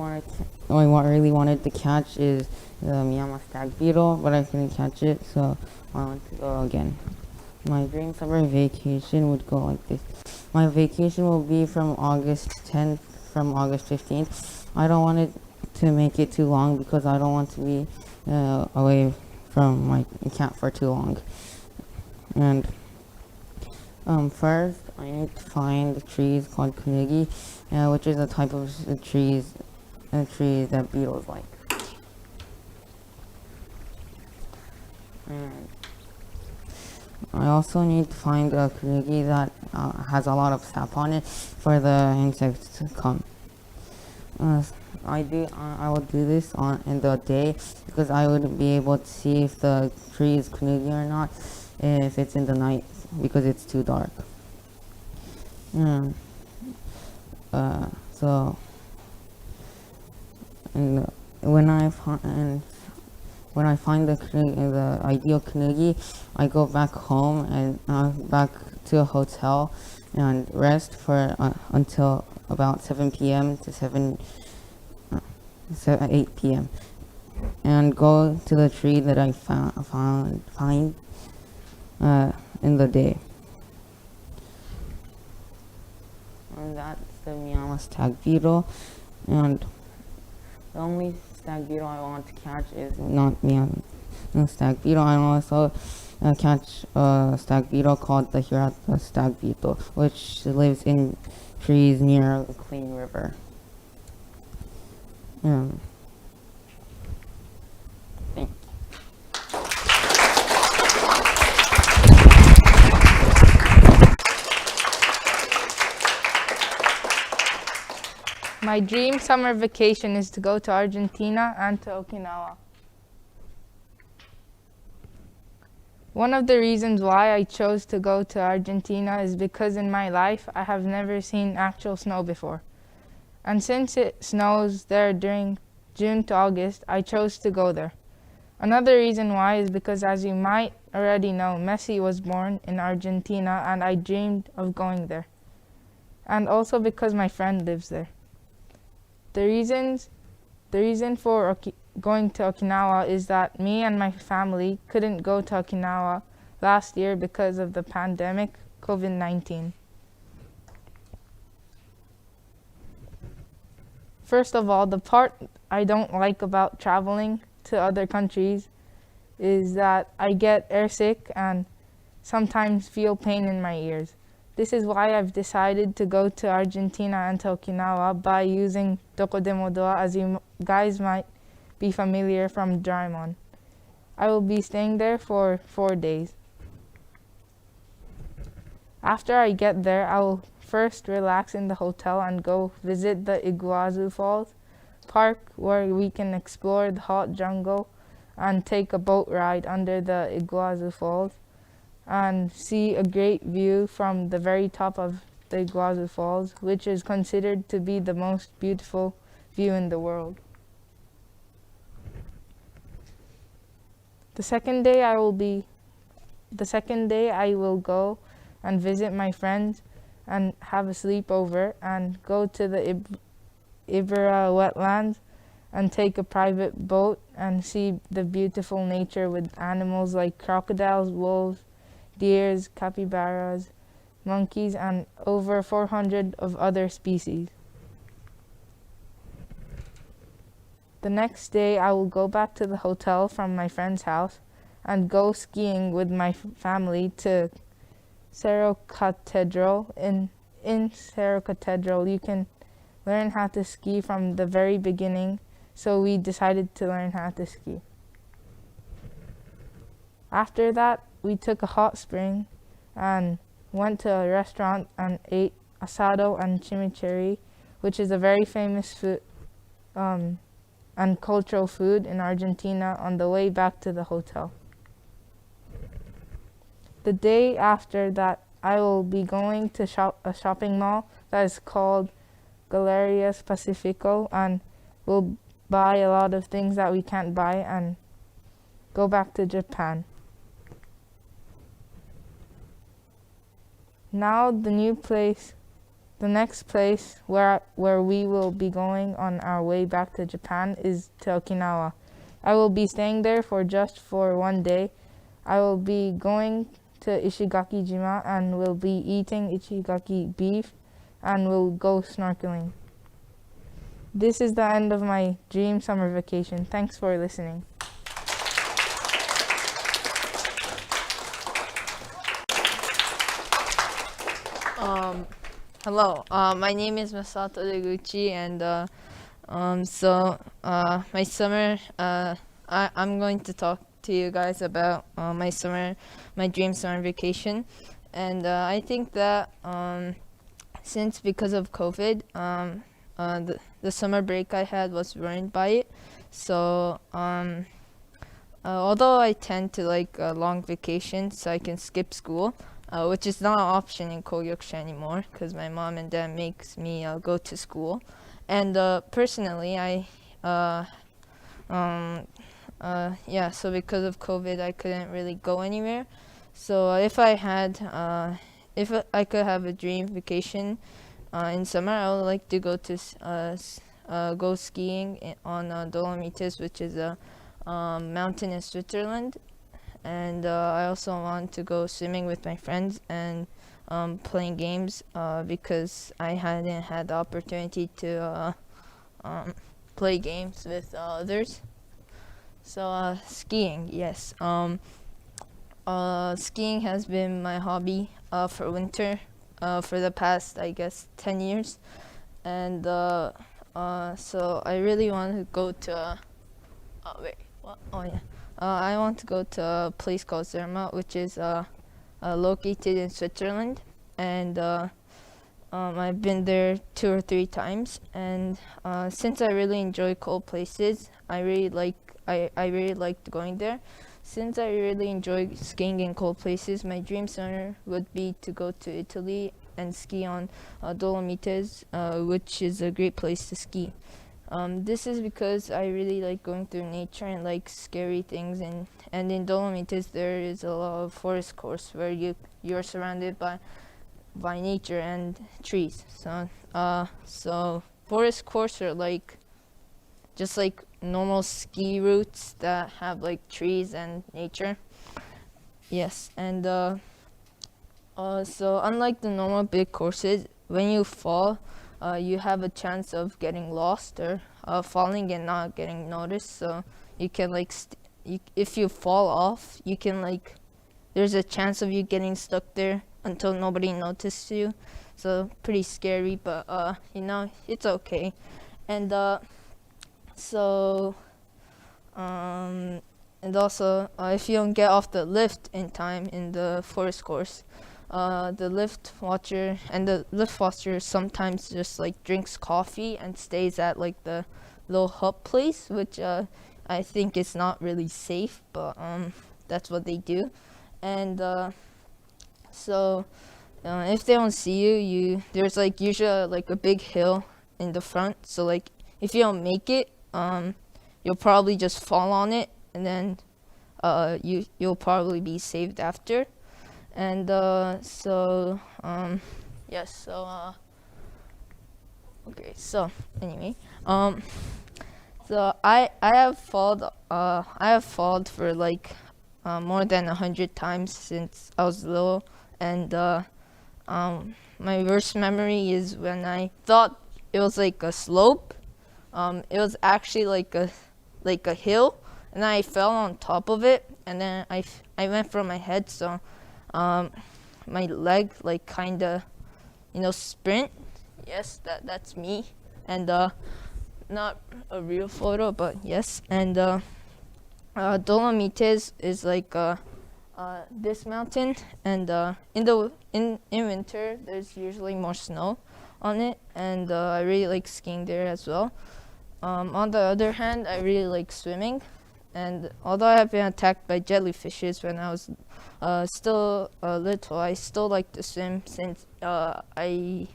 [SPEAKER 9] wanted to catch is the Miyama stag beetle, but I couldn't catch it, so I want to go again. My dream summer vacation would go like this. My vacation will be from August 10th from August 15th. I don't want it to make it too long because I don't want to be away from my cat for too long. And first, I need to find the trees called kunugi, which is a type of trees that beetles like. And I also need to find a kunugi that has a lot of sap on it for the insects to come. I will do this in the day because I would be able to see if the tree is kunugi or not if it's in the night because it's too dark. So when I find the ideal kunugi, I go back home and back to a hotel and rest for until about 7 p.m. to 8 p.m. and go to the tree that I find in the day. And that's the Miyama stag beetle, and the only stag beetle I want to catch is not Miyama stag beetle. I also catch a stag beetle called the Hirata stag beetle, which lives in trees near a clean river. Thank you.
[SPEAKER 13] My dream summer vacation is to go to Argentina and to Okinawa. One of the reasons why I chose to go to Argentina is because in my life I have never seen actual snow before. And since it snows there during June to August, I chose to go there. Another reason why is because, as you might already know, Messi was born in Argentina and I dreamed of going there. And also because my friend lives there. The reason for going to Okinawa is that me and my family couldn't go to Okinawa last year because of the pandemic, COVID-19. First of all, the part I don't like about traveling to other countries is that I get airsick and sometimes feel pain in my ears. This is why I've decided to go to Argentina and to Okinawa by using Dokodemo Doa, as you guys might be familiar from Doraemon. I will be staying there for 4 days. After I get there, I will first relax in the hotel and go visit the Iguazu Falls Park, where we can explore the hot jungle and take a boat ride under the Iguazu Falls and see a great view from the very top of the Iguazu Falls, which is considered to be the most beautiful view in the world. The second day I will go and visit my friends and have a sleepover and go to the Ibera wetlands and take a private boat and see the beautiful nature with animals like crocodiles, wolves, deers, capybaras, monkeys, and over 400 of other species. The next day I will go back to the hotel from my friend's house and go skiing with my family to Cerro Cathedral. In Cerro Cathedral you can learn how to ski from the very beginning, so we decided to learn how to ski. After that, we took a hot spring and went to a restaurant and ate asado and chimichurri, which is a very famous food and cultural food in Argentina, on the way back to the hotel. The day after that, I will be going to a shopping mall that is called Galerias Pacifico, and we'll buy a lot of things that we can't buy and go back to Japan. Now the next place where we will be going on our way back to Japan is to Okinawa. I will be staying there for 1 day. I will be going to Ishigaki Jima and will be eating Ishigaki beef and will go snorkeling. This is the end of my dream summer vacation. Thanks for listening.
[SPEAKER 10] Hello, my name is Masato Deguchi, and my summer, I'm going to talk to you guys about my dream summer vacation. And I think that since because of COVID, the summer break I had was ruined by it. So although I tend to like long vacations so I can skip school, which is not an option in Kogyokusha anymore because my mom and dad makes me go to school. And personally, so because of COVID, I couldn't really go anywhere. So if I could have a dream vacation in summer, I would like to go to go skiing on Dolomites, which is a mountain in Switzerland. And I also want to go swimming with my friends and playing games because I hadn't had the opportunity to play games with others. So skiing, yes.
[SPEAKER 13] skiing has been my hobby for winter for the past, I guess, 10 years. And so I really want to go to, I want to go to a place called Zermatt, which is located in Switzerland. And I've been there 2 or 3 times. And since I really enjoy cold places, I really liked going there. Since I really enjoy skiing in cold places, my dream summer would be to go to Italy and ski on Dolomites, which is a great place to ski. This is because I really like going through nature and like scary things, and in Dolomites there is a lot of forest course where you're surrounded by nature and trees. So forest course are like just like normal ski routes that have like trees and nature. Yes, and so unlike the normal big courses, when you fall, you have a chance of getting lost or falling and not getting noticed. So you can like, if you fall off, you can like, there's a chance of you getting stuck there until nobody notices you. So pretty scary, but it's okay. And and also if you don't get off the lift in time in the forest course, the lift watcher sometimes just like drinks coffee and stays at like the little hut place, which I think is not really safe, but that's what they do. And so if they don't see you, there's like usually like a big hill in the front, so like if you don't make it, you'll probably just fall on it, and then you'll probably be saved after. And so anyway, so I have fallen for like more than 100 times since I was little, and my worst memory is when I thought it was like a slope. It was actually like a hill, and I fell on top of it, and then I went for my head, so my leg like kinda sprint. Yes, that's me, and not a real photo, but yes. And Dolomites is like this mountain, and in winter there's usually more snow on it, and I really like skiing there as well. On the other hand, I really like swimming, and although I have been attacked by jellyfishes when I was still little, I still like to swim since I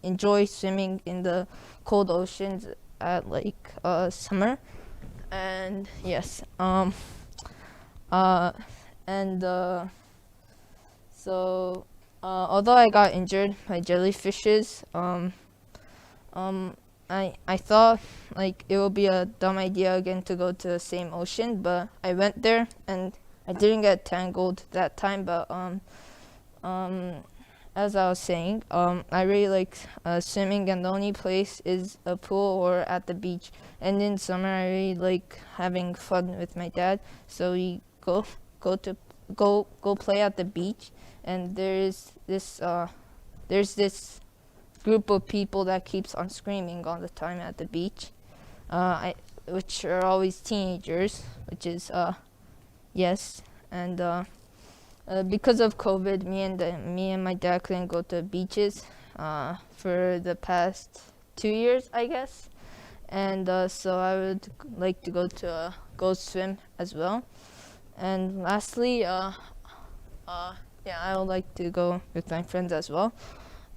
[SPEAKER 13] enjoy swimming in the cold oceans at like summer. And yes, so although I got injured by jellyfishes, I thought like it would be a dumb idea again to go to the same ocean, but I went there and I didn't get tangled that time. But as I was saying, I really like swimming, and the only place is a pool or at the beach. And in summer, I really like having fun with my dad, so we go play at the beach. And there's this group of people that keeps on screaming all the time at the beach, which are always teenagers, which is yes. And because of COVID, me and my dad couldn't go to beaches for the past 2 years, I guess. And so I would like to go swim as well. And lastly, I would like to go with my friends as well.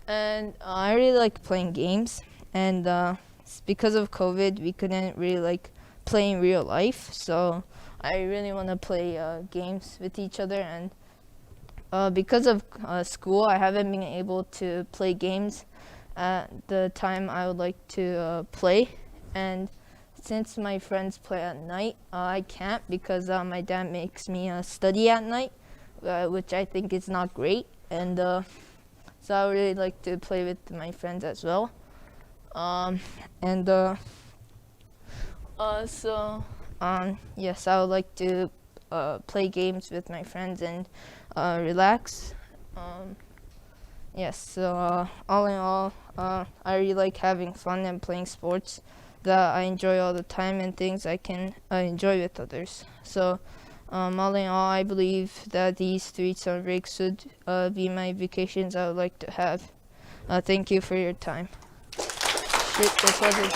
[SPEAKER 13] And I really like playing games, and because of COVID, we couldn't really like play in real life, so I really want to play games with each other. And because of school, I haven't been able to play games at the time I would like to play. And since my friends play at night, I can't, because my dad makes me study at night, which I think is not great. And so I would really like to play with my friends as well. Yes, I would like to play games with my friends and relax. Yes, so all in all, I really like having fun and playing sports that I enjoy all the time and things I can enjoy with others. So all in all, I believe that these 3 summer breaks should be my vacations I would like to have. Thank you for your time. Shit, this was it.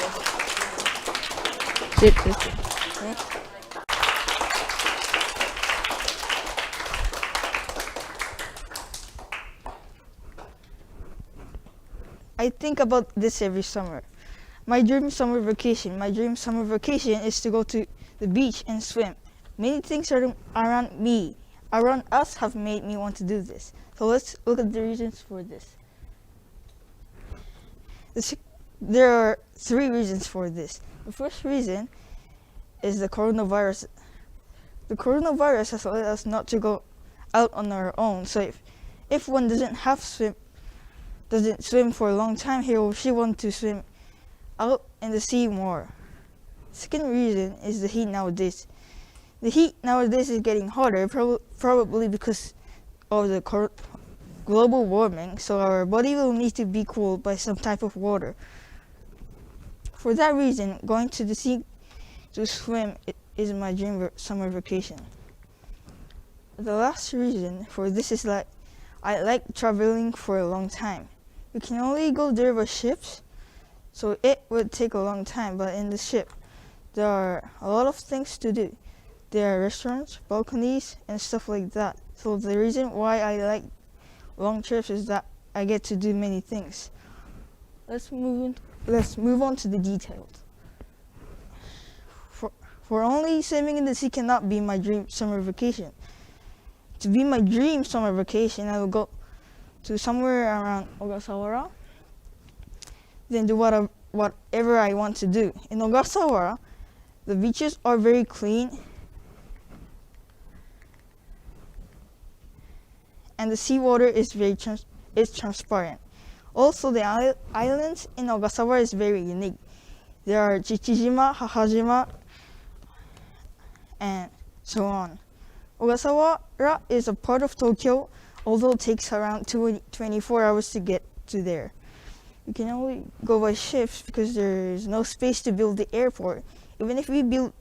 [SPEAKER 13] Shit, this I think about this every summer. My dream summer vacation is to go to the beach and swim. Many things around me, around us, have made me want to do this. So let's look at the reasons for this. There are 3 reasons for this. The first reason is the coronavirus. The coronavirus has led us not to go out on our own. So if one doesn't swim for a long time, he or she wants to swim out in the sea more. Second reason is the heat nowadays. The heat nowadays is getting hotter, probably because of the global warming, so our body will need to be cooled by some type of water. For that reason, going to the sea to swim is my dream summer vacation. The last reason for this is that I like traveling for a long time. You can only go there by ships, so it would take a long time, but in the ship, there are a lot of things to do. There are restaurants, balconies, and stuff like that. So the reason why I like long trips is that I get to do many things. Let's move on to the details. For only swimming in the sea cannot be my dream summer vacation. To be my dream summer vacation, I will go to somewhere around Ogasawara, then do whatever I want to do. In Ogasawara, the beaches are very clean and the seawater is transparent. Also, the islands in Ogasawara is very unique. There are Chichijima, Hahajima, and so on. Ogasawara is a part of Tokyo, although it takes around 24 hours to get to there. You can only go by ships because there is no space to build the airport. Even if we build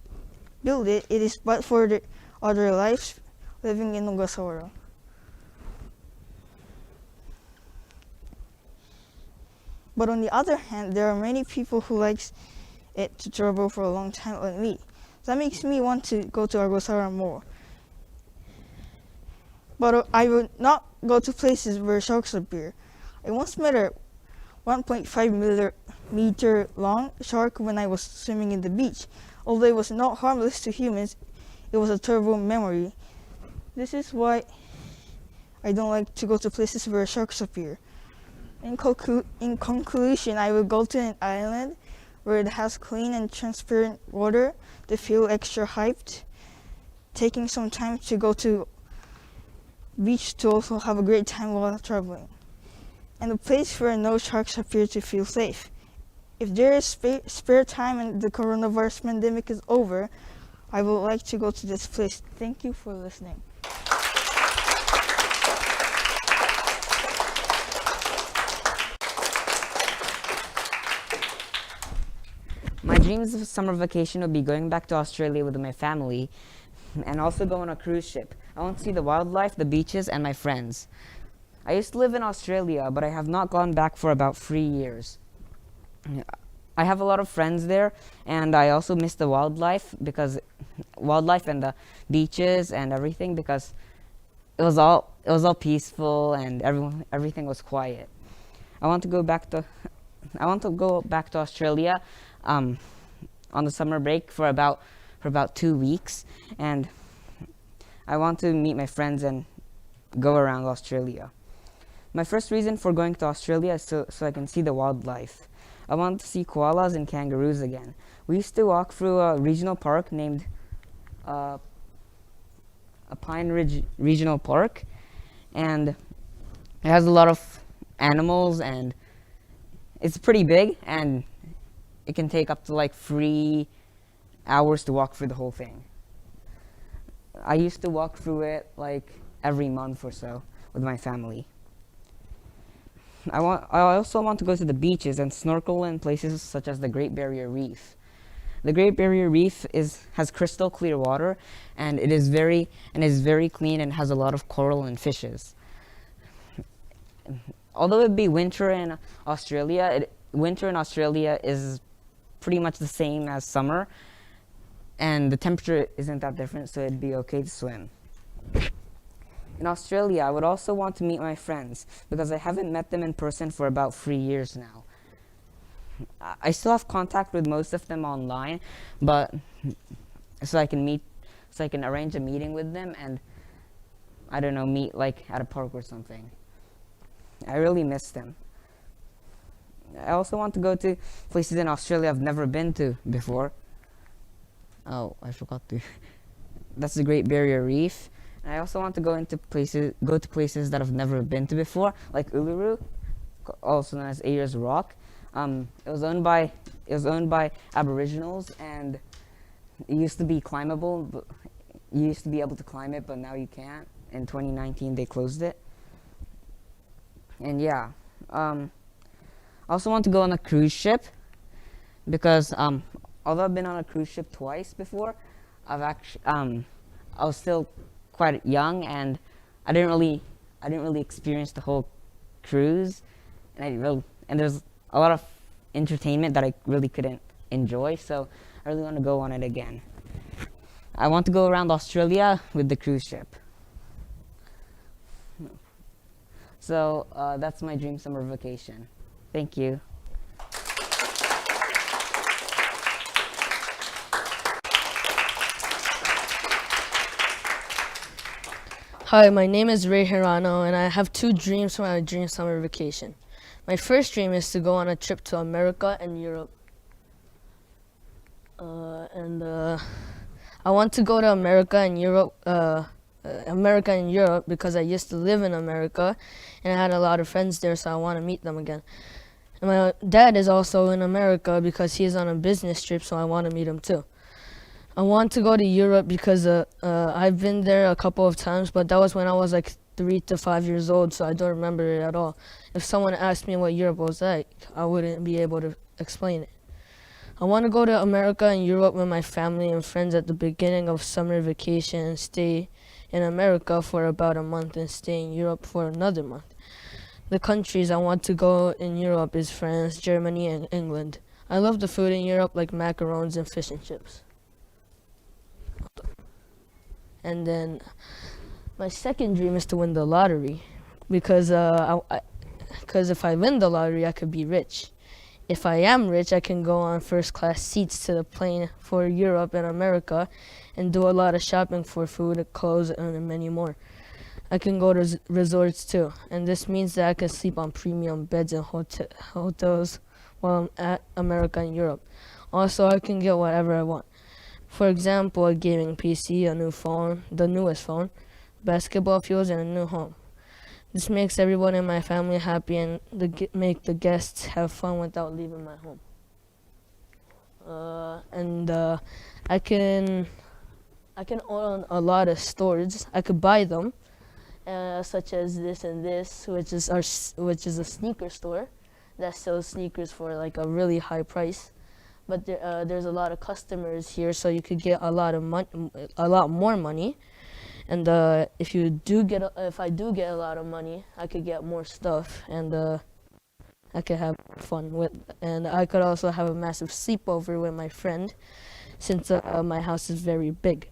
[SPEAKER 13] it, it is but for the other lives living in Ogasawara. But on the other hand, there are many people who likes it to travel for a long time like me. That makes me want to go to Ogasawara more. But I would not go to places where sharks appear. I once met a 1.5 meter long shark when I was swimming in the beach. Although it was not harmless to humans, it was a terrible memory. This is why I don't like to go to places where sharks appear. In conclusion, I will go to an island where it has clean and transparent water to feel extra hyped, taking some time to go to beach to also have a great time while traveling, and a place where no sharks appear to feel safe. If there is spare time and the coronavirus pandemic is over, I would like to go to this place. Thank you for listening.
[SPEAKER 14] My dreams of summer vacation would be going back to Australia with my family and also go on a cruise ship. I want to see the wildlife, the beaches, and my friends. I used to live in Australia, but I have not gone back for about 3 years. I have a lot of friends there, and I also miss the wildlife and the beaches and everything, because it was all peaceful and everything was quiet. I want to go back to Australia on the summer break for about 2 weeks, and I want to meet my friends and go around Australia. My first reason for going to Australia is so I can see the wildlife. I want to see koalas and kangaroos again. We used to walk through a regional park named a Pine Ridge Regional Park, and it has a lot of animals, and it's pretty big, and it can take up to like 3 hours to walk through the whole thing. I used to walk through it like every month or so with my family. I also want to go to the beaches and snorkel in places such as the Great Barrier Reef. The Great Barrier Reef has crystal clear water, and it is very clean and has a lot of coral and fishes. Although it be winter in Australia, winter in Australia is pretty much the same as summer, and the temperature isn't that different, so it'd be okay to swim. In Australia, I would also want to meet my friends because I haven't met them in person for about 3 years now. I still have contact with most of them online, but so I can arrange a meeting with them and, I don't know, meet like at a park or something. I really miss them. I also want to go to places in Australia I've never been to before. Oh, I forgot to. That's the Great Barrier Reef. And I also want to go to places that I've never been to before, like Uluru, also known as Ayers Rock. It was owned by Aboriginals, and it used to be climbable. But you used to be able to climb it, but now you can't. In 2019, they closed it. And yeah, I also want to go on a cruise ship because although I've been on a cruise ship twice before, I was still quite young, and I didn't really experience the whole cruise, and there's a lot of entertainment that I really couldn't enjoy, so I really want to go on it again. I want to go around Australia with the cruise ship. So that's my dream summer vacation. Thank you.
[SPEAKER 10] Hi, my name is Ray Hirano, and I have 2 dreams for my dream summer vacation. My first dream is to go on a trip to America and Europe. I want to go to America and Europe because I used to live in America and I had a lot of friends there, so I want to meet them again. And my dad is also in America because he's on a business trip, so I want to meet him too. I want to go to Europe because I've been there a couple of times, but that was when I was like 3 to 5 years old, so I don't remember it at all. If someone asked me what Europe was like, I wouldn't be able to explain it. I want to go to America and Europe with my family and friends at the beginning of summer vacation and stay in America for about a month and stay in Europe for another month. The countries I want to go in Europe is France, Germany, and England. I love the food in Europe, like macarons and fish and chips. And then my second dream is to win the lottery because if I win the lottery, I could be rich. If I am rich, I can go on first class seats to the plane for Europe and America and do a lot of shopping for food, clothes, and many more. I can go to resorts too, and this means that I can sleep on premium beds in hotels while I'm at America and Europe. Also, I can get whatever I want. For example, a gaming PC, a new phone, the newest phone, basketball fields, and a new home. This makes everyone in my family happy and make the guests have fun without leaving my home. I can own a lot of stores. I could buy them, such as this and this, which is a sneaker store that sells sneakers for like a really high price. But there's a lot of customers here, so you could get a lot more money. And if I do get a lot of money, I could get more stuff, and I could have fun with. And I could also have a massive sleepover with my friend, since my house is very big.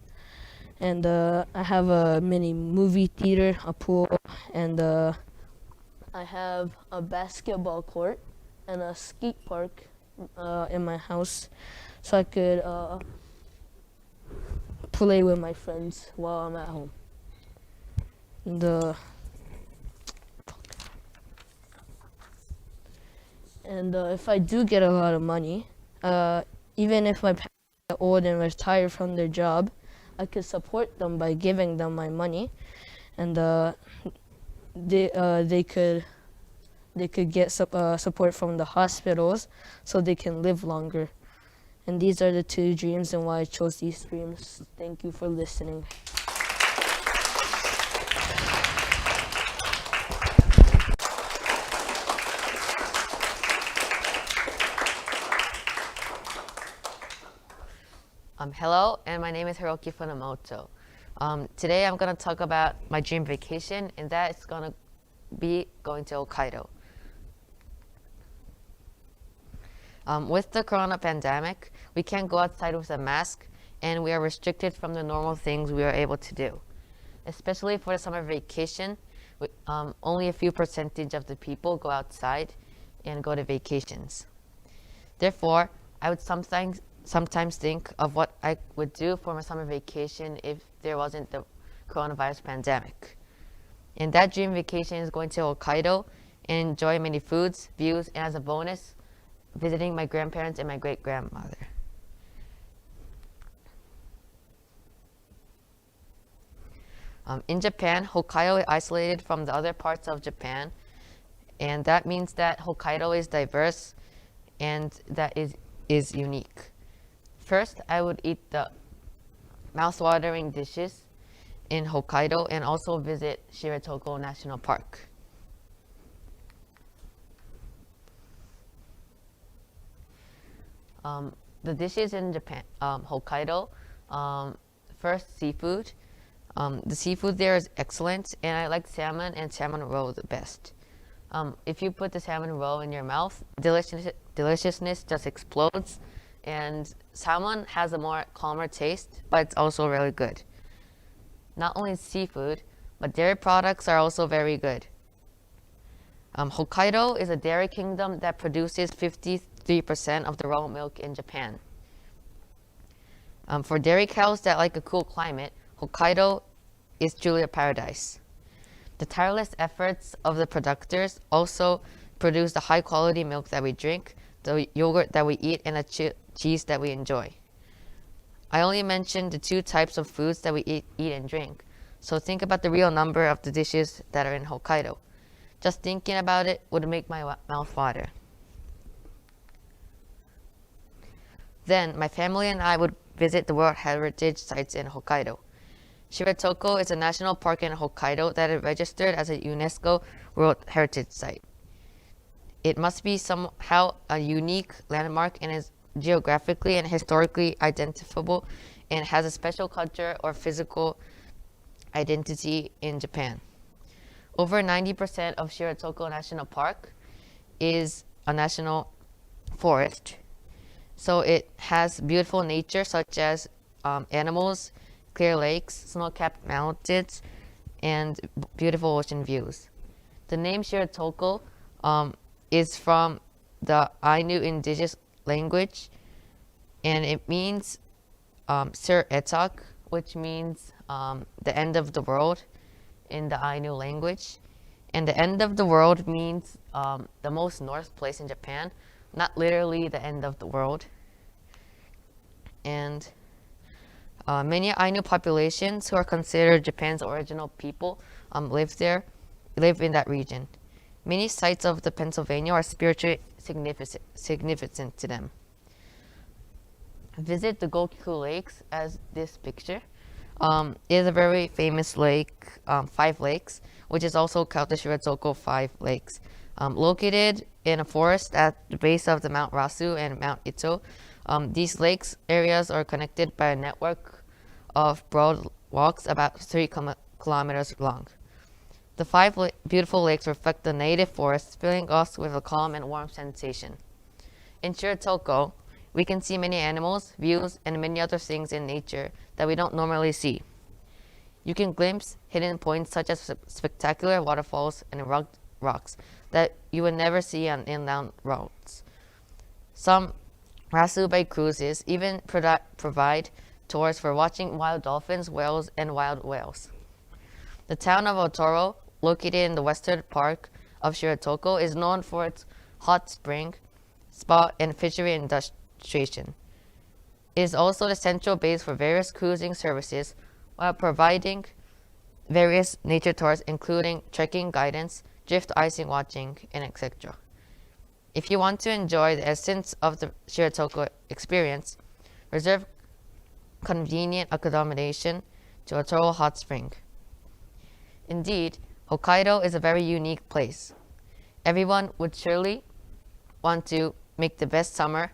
[SPEAKER 10] And I have a mini movie theater, a pool, and I have a basketball court and a skate park in my house, so I could play with my friends while I'm at home. And if I do get a lot of money, even if my parents are old and retire from their job, I could support them by giving them my money, and they could get support from the hospitals so they can live longer. And these are the 2 dreams and why I chose these dreams. Thank you for listening. Hello, and my name is Hiroki Funamoto. Today I'm going to talk about my dream vacation, and that is going to be going to Hokkaido. With the corona pandemic, we can't go outside with a mask, and we are restricted from the normal things we are able to do. Especially for the summer vacation, only a few percentage of the people go outside and go to vacations. Therefore, I would sometimes think of what I would do for my summer vacation if there wasn't the coronavirus pandemic. And that dream vacation is going to Hokkaido and enjoy many foods, views, and as a bonus, visiting my grandparents and my great-grandmother. In Japan, Hokkaido is isolated from the other parts of Japan, and that means that Hokkaido is diverse and that is unique. First, I would eat the mouth-watering dishes in Hokkaido and also visit Shiretoko National Park. The dishes in Japan, Hokkaido, first seafood. The seafood there is excellent, and I like salmon and salmon roe the best. If you put the salmon roe in your mouth, deliciousness just explodes, and salmon has a more calmer taste, but it's also really good. Not only seafood, but dairy products are also very good. Hokkaido is a dairy kingdom that produces 53% of the raw milk in Japan. For dairy cows that like a cool climate, Hokkaido is truly a paradise. The tireless efforts of the producers also produce the high quality milk that we drink, the yogurt that we eat, and the cheese that we enjoy. I only mentioned the two types of foods that we eat and drink, so think about the real number of the dishes that are in Hokkaido. Just thinking about it would make my mouth water. Then, my family and I would visit the World Heritage Sites in Hokkaido. Shiretoko is a national park in Hokkaido that is registered as a UNESCO World Heritage Site. It must be somehow a unique landmark and is geographically and historically identifiable and has a special culture or physical identity in Japan. Over 90% of Shiretoko National Park is a national forest. So it has beautiful nature such as animals, clear lakes, snow-capped mountains, and beautiful ocean views. The name Shiretoko is from the Ainu indigenous language, and it means Sir Etok, which means the end of the world in the Ainu language. And the end of the world means the most north place in Japan, not literally the end of the world. And many Ainu populations who are considered Japan's original people live in that region. Many sites of the Pennsylvania are spiritually significant to them. Visit the Gokiku Lakes, as this picture is a very famous lake, 5 lakes, which is also called the Shiretoko 5 Lakes. Located in a forest at the base of the Mount Rasu and Mount Ito, these lakes areas are connected by a network of broad walks about 3 kilometers long. The 5 beautiful lakes reflect the native forest, filling us with a calm and warm sensation. In Shiretoko, we can see many animals, views, and many other things in nature that we don't normally see. You can glimpse hidden points such as spectacular waterfalls and rugged rocks that you would never see on inland routes. Some Rasu Bay cruises even provide tours for watching wild dolphins, whales, and wild whales. The town of Otoro, located in the western part of Shiretoko, is known for its hot spring, spa, and fishery industry. It is also the central base for various cruising services while providing various nature tours including trekking guidance, drift icing watching, and etc. If you want to enjoy the essence of the Shiretoko experience, reserve convenient accommodation to Otoro Hot Spring. Indeed, Hokkaido is a very unique place. Everyone would surely want to make the best summer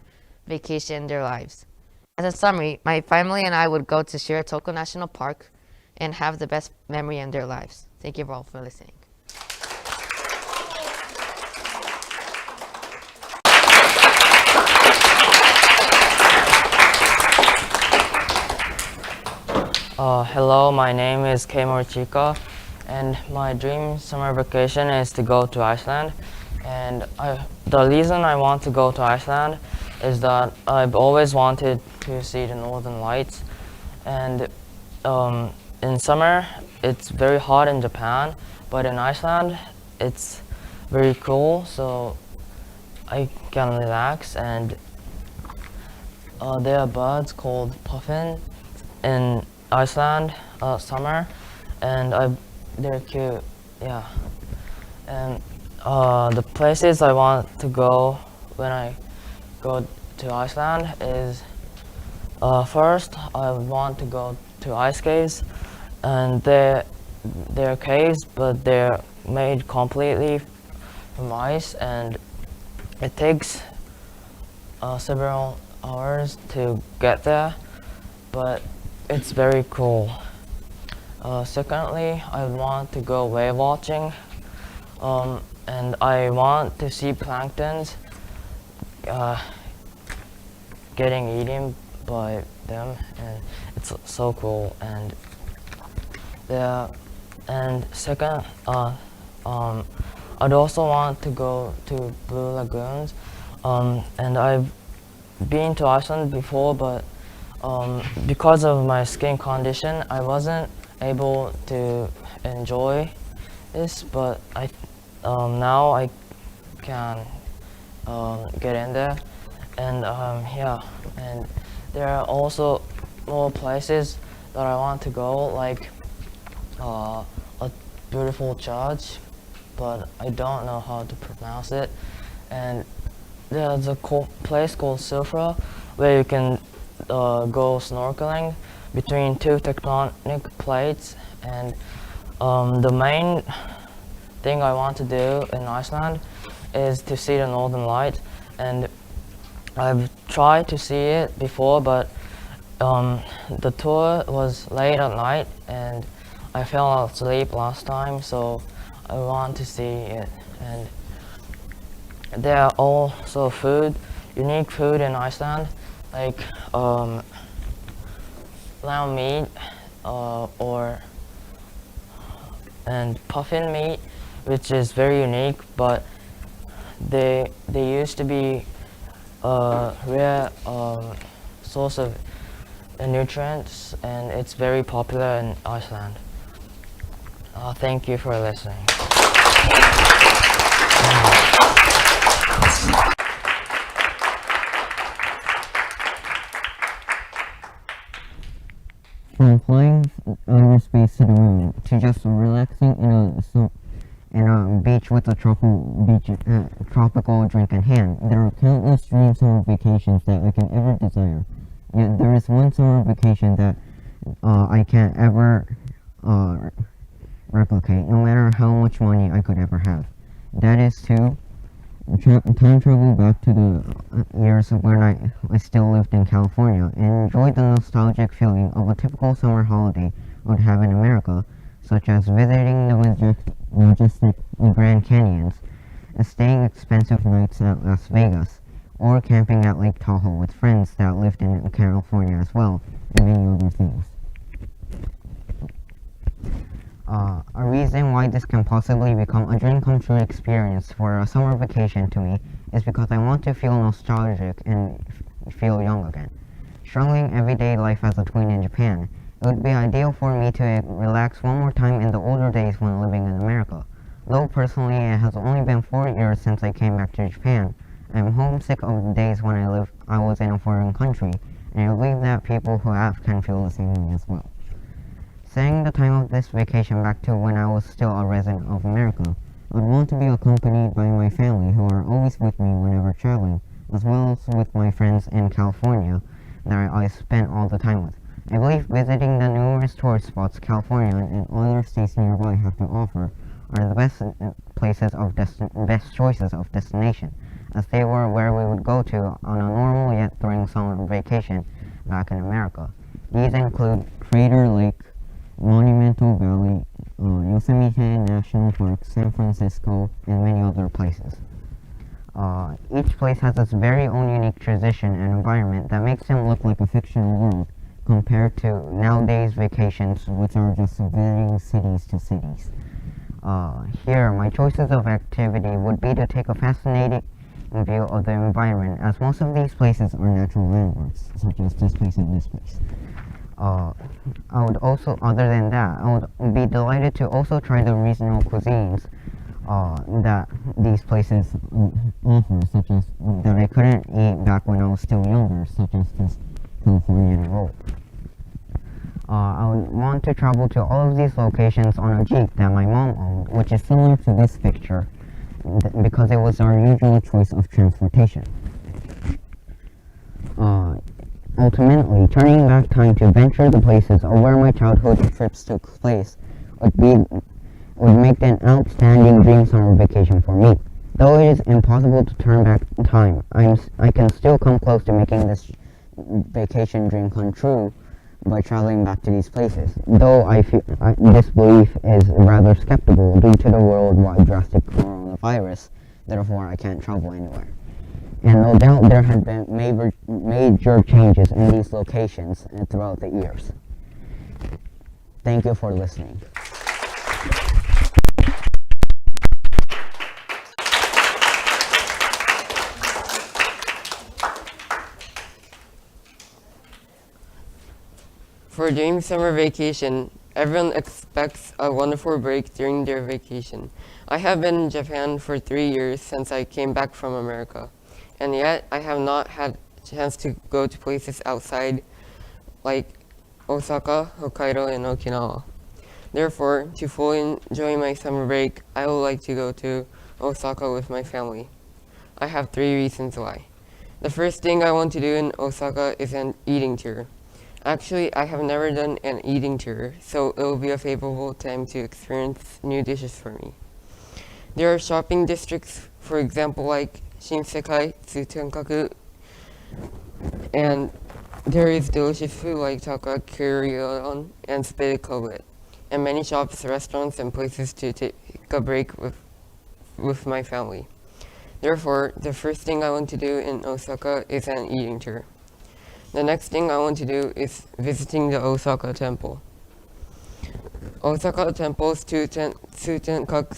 [SPEAKER 10] vacation in their lives.
[SPEAKER 15] As a summary, my family and I would go to Shiratoko National Park and have the best memory in their lives. Thank you all for listening.
[SPEAKER 16] Hello, my name is Keimori Chika, and my dream summer vacation is to go to Iceland. And the reason I want to go to Iceland is that I've always wanted to see the Northern Lights. And in summer, it's very hot in Japan, but in Iceland, it's very cool, so I can relax. And there are birds called puffin in Iceland summer, and they're cute, yeah. And the places I want to go when I go to Iceland is first I want to go to ice caves, and they're caves, but they're made completely from ice, and it takes several hours to get there, but it's very cool. Secondly, I want to go whale watching, and I want to see planktons getting eaten by them, and it's so cool. And second, I'd also want to go to Blue Lagoons, and I've been to Iceland before, but because of my skin condition, I wasn't able to enjoy this, but now I can get in there, and yeah, and there are also more places that I want to go, like a beautiful church, but I don't know how to pronounce it, and there's a place called Sufra where you can go snorkeling between two tectonic plates, and the main thing I want to do in Iceland is to see the Northern Lights, and I've tried to see it before, but the tour was late at night and I fell asleep last time, so I want to see it. And there are also unique food in Iceland, like lamb meat and puffin meat, which is very unique, but they used to be a rare source of nutrients, and it's very popular in Iceland. Thank you for listening.
[SPEAKER 17] From flying outer space to the moon to just relaxing in a beach with a tropical drink in hand, there are countless dream summer vacations that I can ever desire. Yet there is one summer vacation that I can't ever replicate, no matter how much money I could ever have. That is to time travel back to the years when I still lived in California and enjoyed the nostalgic feeling of a typical summer holiday I would have in America, such as visiting the majestic Grand Canyons, and staying expensive nights at Las Vegas, or camping at Lake Tahoe with friends that lived in California as well, and many other things. A reason why this can possibly become a dream come true experience for a summer vacation to me is because I want to feel nostalgic and feel young again. Struggling everyday life as a tween in Japan, it would be ideal for me to relax one more time in the older days when living in America. Though personally it has only been 4 years since I came back to Japan, I am homesick of the days when I was in a foreign country, and I believe that people who have can feel the same way as well. Setting the time of this vacation back to when I was still a resident of America, I would want to be accompanied by my family who are always with me whenever traveling, as well as with my friends in California that I spent all the time with. I believe visiting the numerous tourist spots California and other states nearby have to offer are the best choices of destination, as they were where we would go to on a normal yet thrilling summer vacation back in America. These include Crater Lake, Monumental Valley, Yosemite National Park, San Francisco, and many other places. Each place has its very own unique tradition and environment that makes them look like a fictional world compared to nowadays vacations, which are just visiting cities to cities. Here, my choices of activity would be to take a fascinating view of the environment, as most of these places are natural landmarks, such as this place and this place. I would also, other than that, I would be delighted to also try the regional cuisines that these places offer, such as that I couldn't eat back when I was still younger, such as this Californian roll. I would want to travel to all of these locations on a Jeep that my mom owned, which is similar to this picture, because it was our usual choice of transportation. Ultimately, turning back time to venture the places of where my childhood trips took place would make an outstanding dream summer vacation for me. Though it is impossible to turn back time, I can still come close to making this vacation dream come true by traveling back to these places, though I feel this belief is rather skeptical due to the worldwide drastic coronavirus, therefore I can't travel anywhere. And no doubt there have been major changes in these locations throughout the years. Thank you for listening.
[SPEAKER 18] For during summer vacation, everyone expects a wonderful break during their vacation. I have been in Japan for 3 years since I came back from America, and yet I have not had a chance to go to places outside like Osaka, Hokkaido, and Okinawa. Therefore, to fully enjoy my summer break, I would like to go to Osaka with my family. I have 3 reasons why. The first thing I want to do in Osaka is an eating tour. Actually, I have never done an eating tour, so it will be a favorable time to experience new dishes for me. There are shopping districts, for example, like Shinsekai, Tsutenkaku, and there is delicious food like takoyaki and spitted kobe, and many shops, restaurants, and places to take a break with my family. Therefore, the first thing I want to do in Osaka is an eating tour. The next thing I want to do is visiting the Osaka Temple. Osaka Temple's Tsutenkaku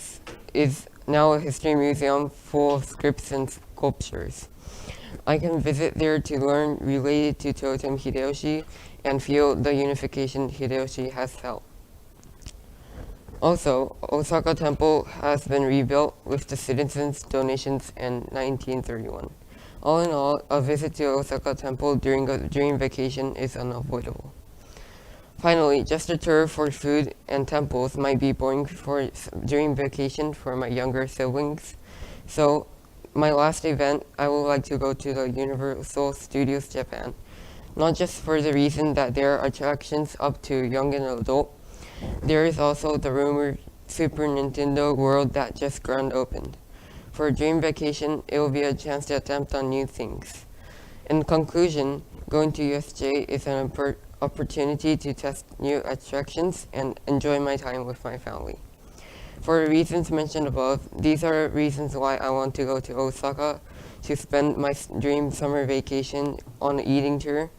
[SPEAKER 18] is now a history museum full of scripts and sculptures. I can visit there to learn related to Totem Hideyoshi and feel the unification Hideyoshi has felt. Also, Osaka Temple has been rebuilt with the citizens' donations in 1931. All in all, a visit to Osaka Temple during a dream vacation is unavoidable. Finally, just a tour for food and temples might be boring for dream vacation for my younger siblings. So, my last event, I would like to go to the Universal Studios Japan. Not just for the reason that there are attractions up to young and adult, there is also the rumored Super Nintendo World that just grand opened. For a dream vacation, it will be a chance to attempt on new things. In conclusion, going to USJ is an opportunity to test new attractions and enjoy my time with my family. For the reasons mentioned above, these are reasons why I want to go to Osaka to spend my dream summer vacation on an eating tour,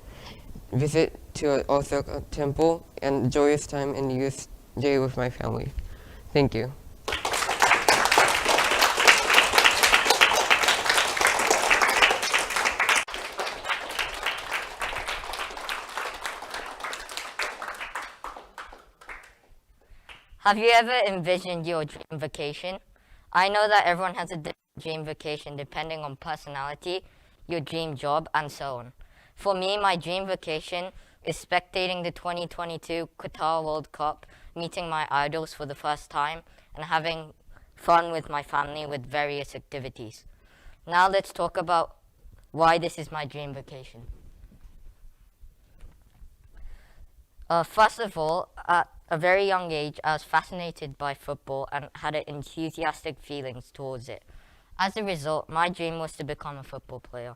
[SPEAKER 18] visit to Osaka Temple, and joyous time in the USJ with my family. Thank you.
[SPEAKER 19] Have you ever envisioned your dream vacation? I know that everyone has a different dream vacation depending on personality, your dream job, and so on. For me, my dream vacation is spectating the 2022 Qatar World Cup, meeting my idols for the first time, and having fun with my family with various activities. Now let's talk about why this is my dream vacation. First of all, at a very young age, I was fascinated by football and had enthusiastic feelings towards it. As a result, my dream was to become a football player.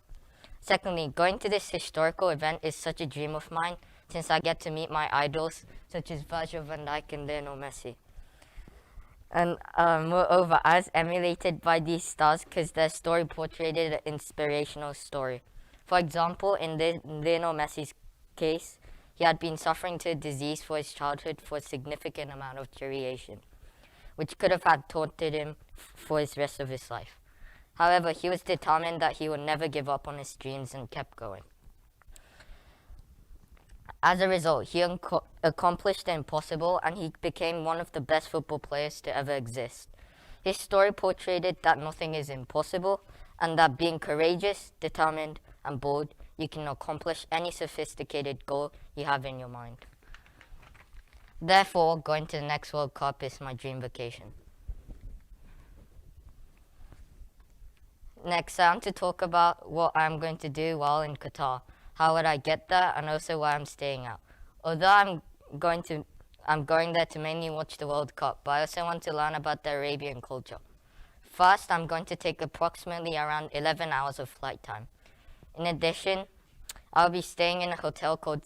[SPEAKER 19] Secondly, going to this historical event is such a dream of mine since I get to meet my idols such as Virgil van Dijk and Lionel Messi. And moreover, I was emulated by these stars because their story portrayed an inspirational story. For example, in Lionel Messi's case, he had been suffering to a disease for his childhood for a significant amount of duration, which could have had taunted him for the rest of his life. However, he was determined that he would never give up on his dreams and kept going. As a result, he accomplished the impossible and he became one of the best football players to ever exist. His story portrayed that nothing is impossible and that being courageous, determined, and bold, you can accomplish any sophisticated goal you have in your mind. Therefore, going to the next World Cup is my dream vacation. Next, I want to talk about what I'm going to do while in Qatar. How would I get there, and also where I'm staying at. Although I'm going there to mainly watch the World Cup, but I also want to learn about the Arabian culture. First, I'm going to take approximately around 11 hours of flight time. In addition, I'll be staying in a hotel called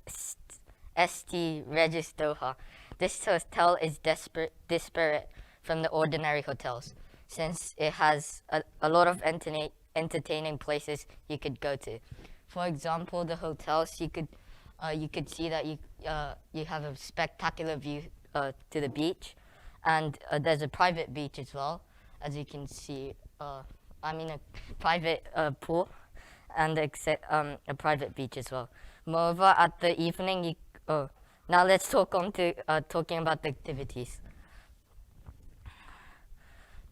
[SPEAKER 19] St. Regis Doha. This hotel is disparate from the ordinary hotels, since it has a lot of entertaining places you could go to. For example, the hotels, you could see that you have a spectacular view to the beach, and there's a private beach as well, as you can see. A private pool, and a private beach as well. Moreover, at the evening, now let's talk on to talking about the activities.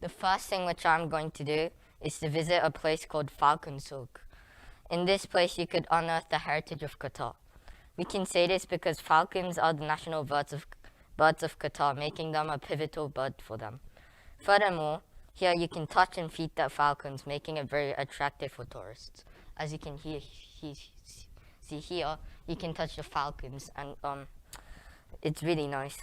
[SPEAKER 19] The first thing which I'm going to do is to visit a place called Falcon Souk. In this place, you could unearth the heritage of Qatar. We can say this because falcons are the national birds of Qatar, making them a pivotal bird for them. Furthermore, here you can touch and feed the falcons, making it very attractive for tourists. As you can see here, you can touch the falcons, and it's really nice.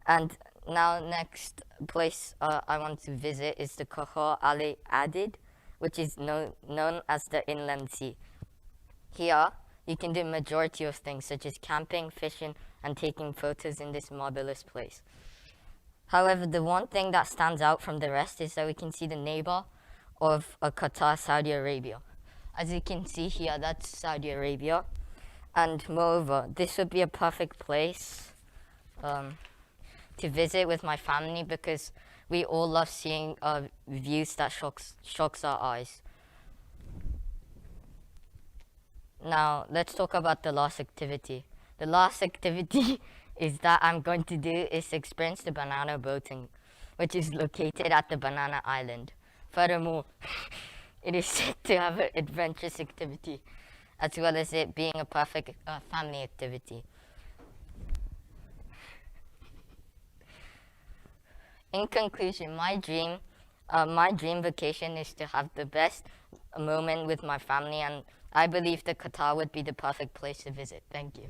[SPEAKER 19] And now, next place I want to visit is the Kahar Ali Adid, which is known as the Inland Sea. Here, you can do majority of things such as camping, fishing, and taking photos in this marvelous place. However, the one thing that stands out from the rest is that we can see the neighbor of Qatar, Saudi Arabia. As you can see here, that's Saudi Arabia. And moreover, this would be a perfect place to visit with my family because we all love seeing views that shocks our eyes. Now, let's talk about the last activity. The last activity is that I'm going to do is experience the banana boating, which is located at the Banana Island. Furthermore, it is said to have an adventurous activity, as well as it being a perfect family activity. In conclusion, my dream vacation is to have the best moment with my family, and I believe that Qatar would be the perfect place to visit. Thank you.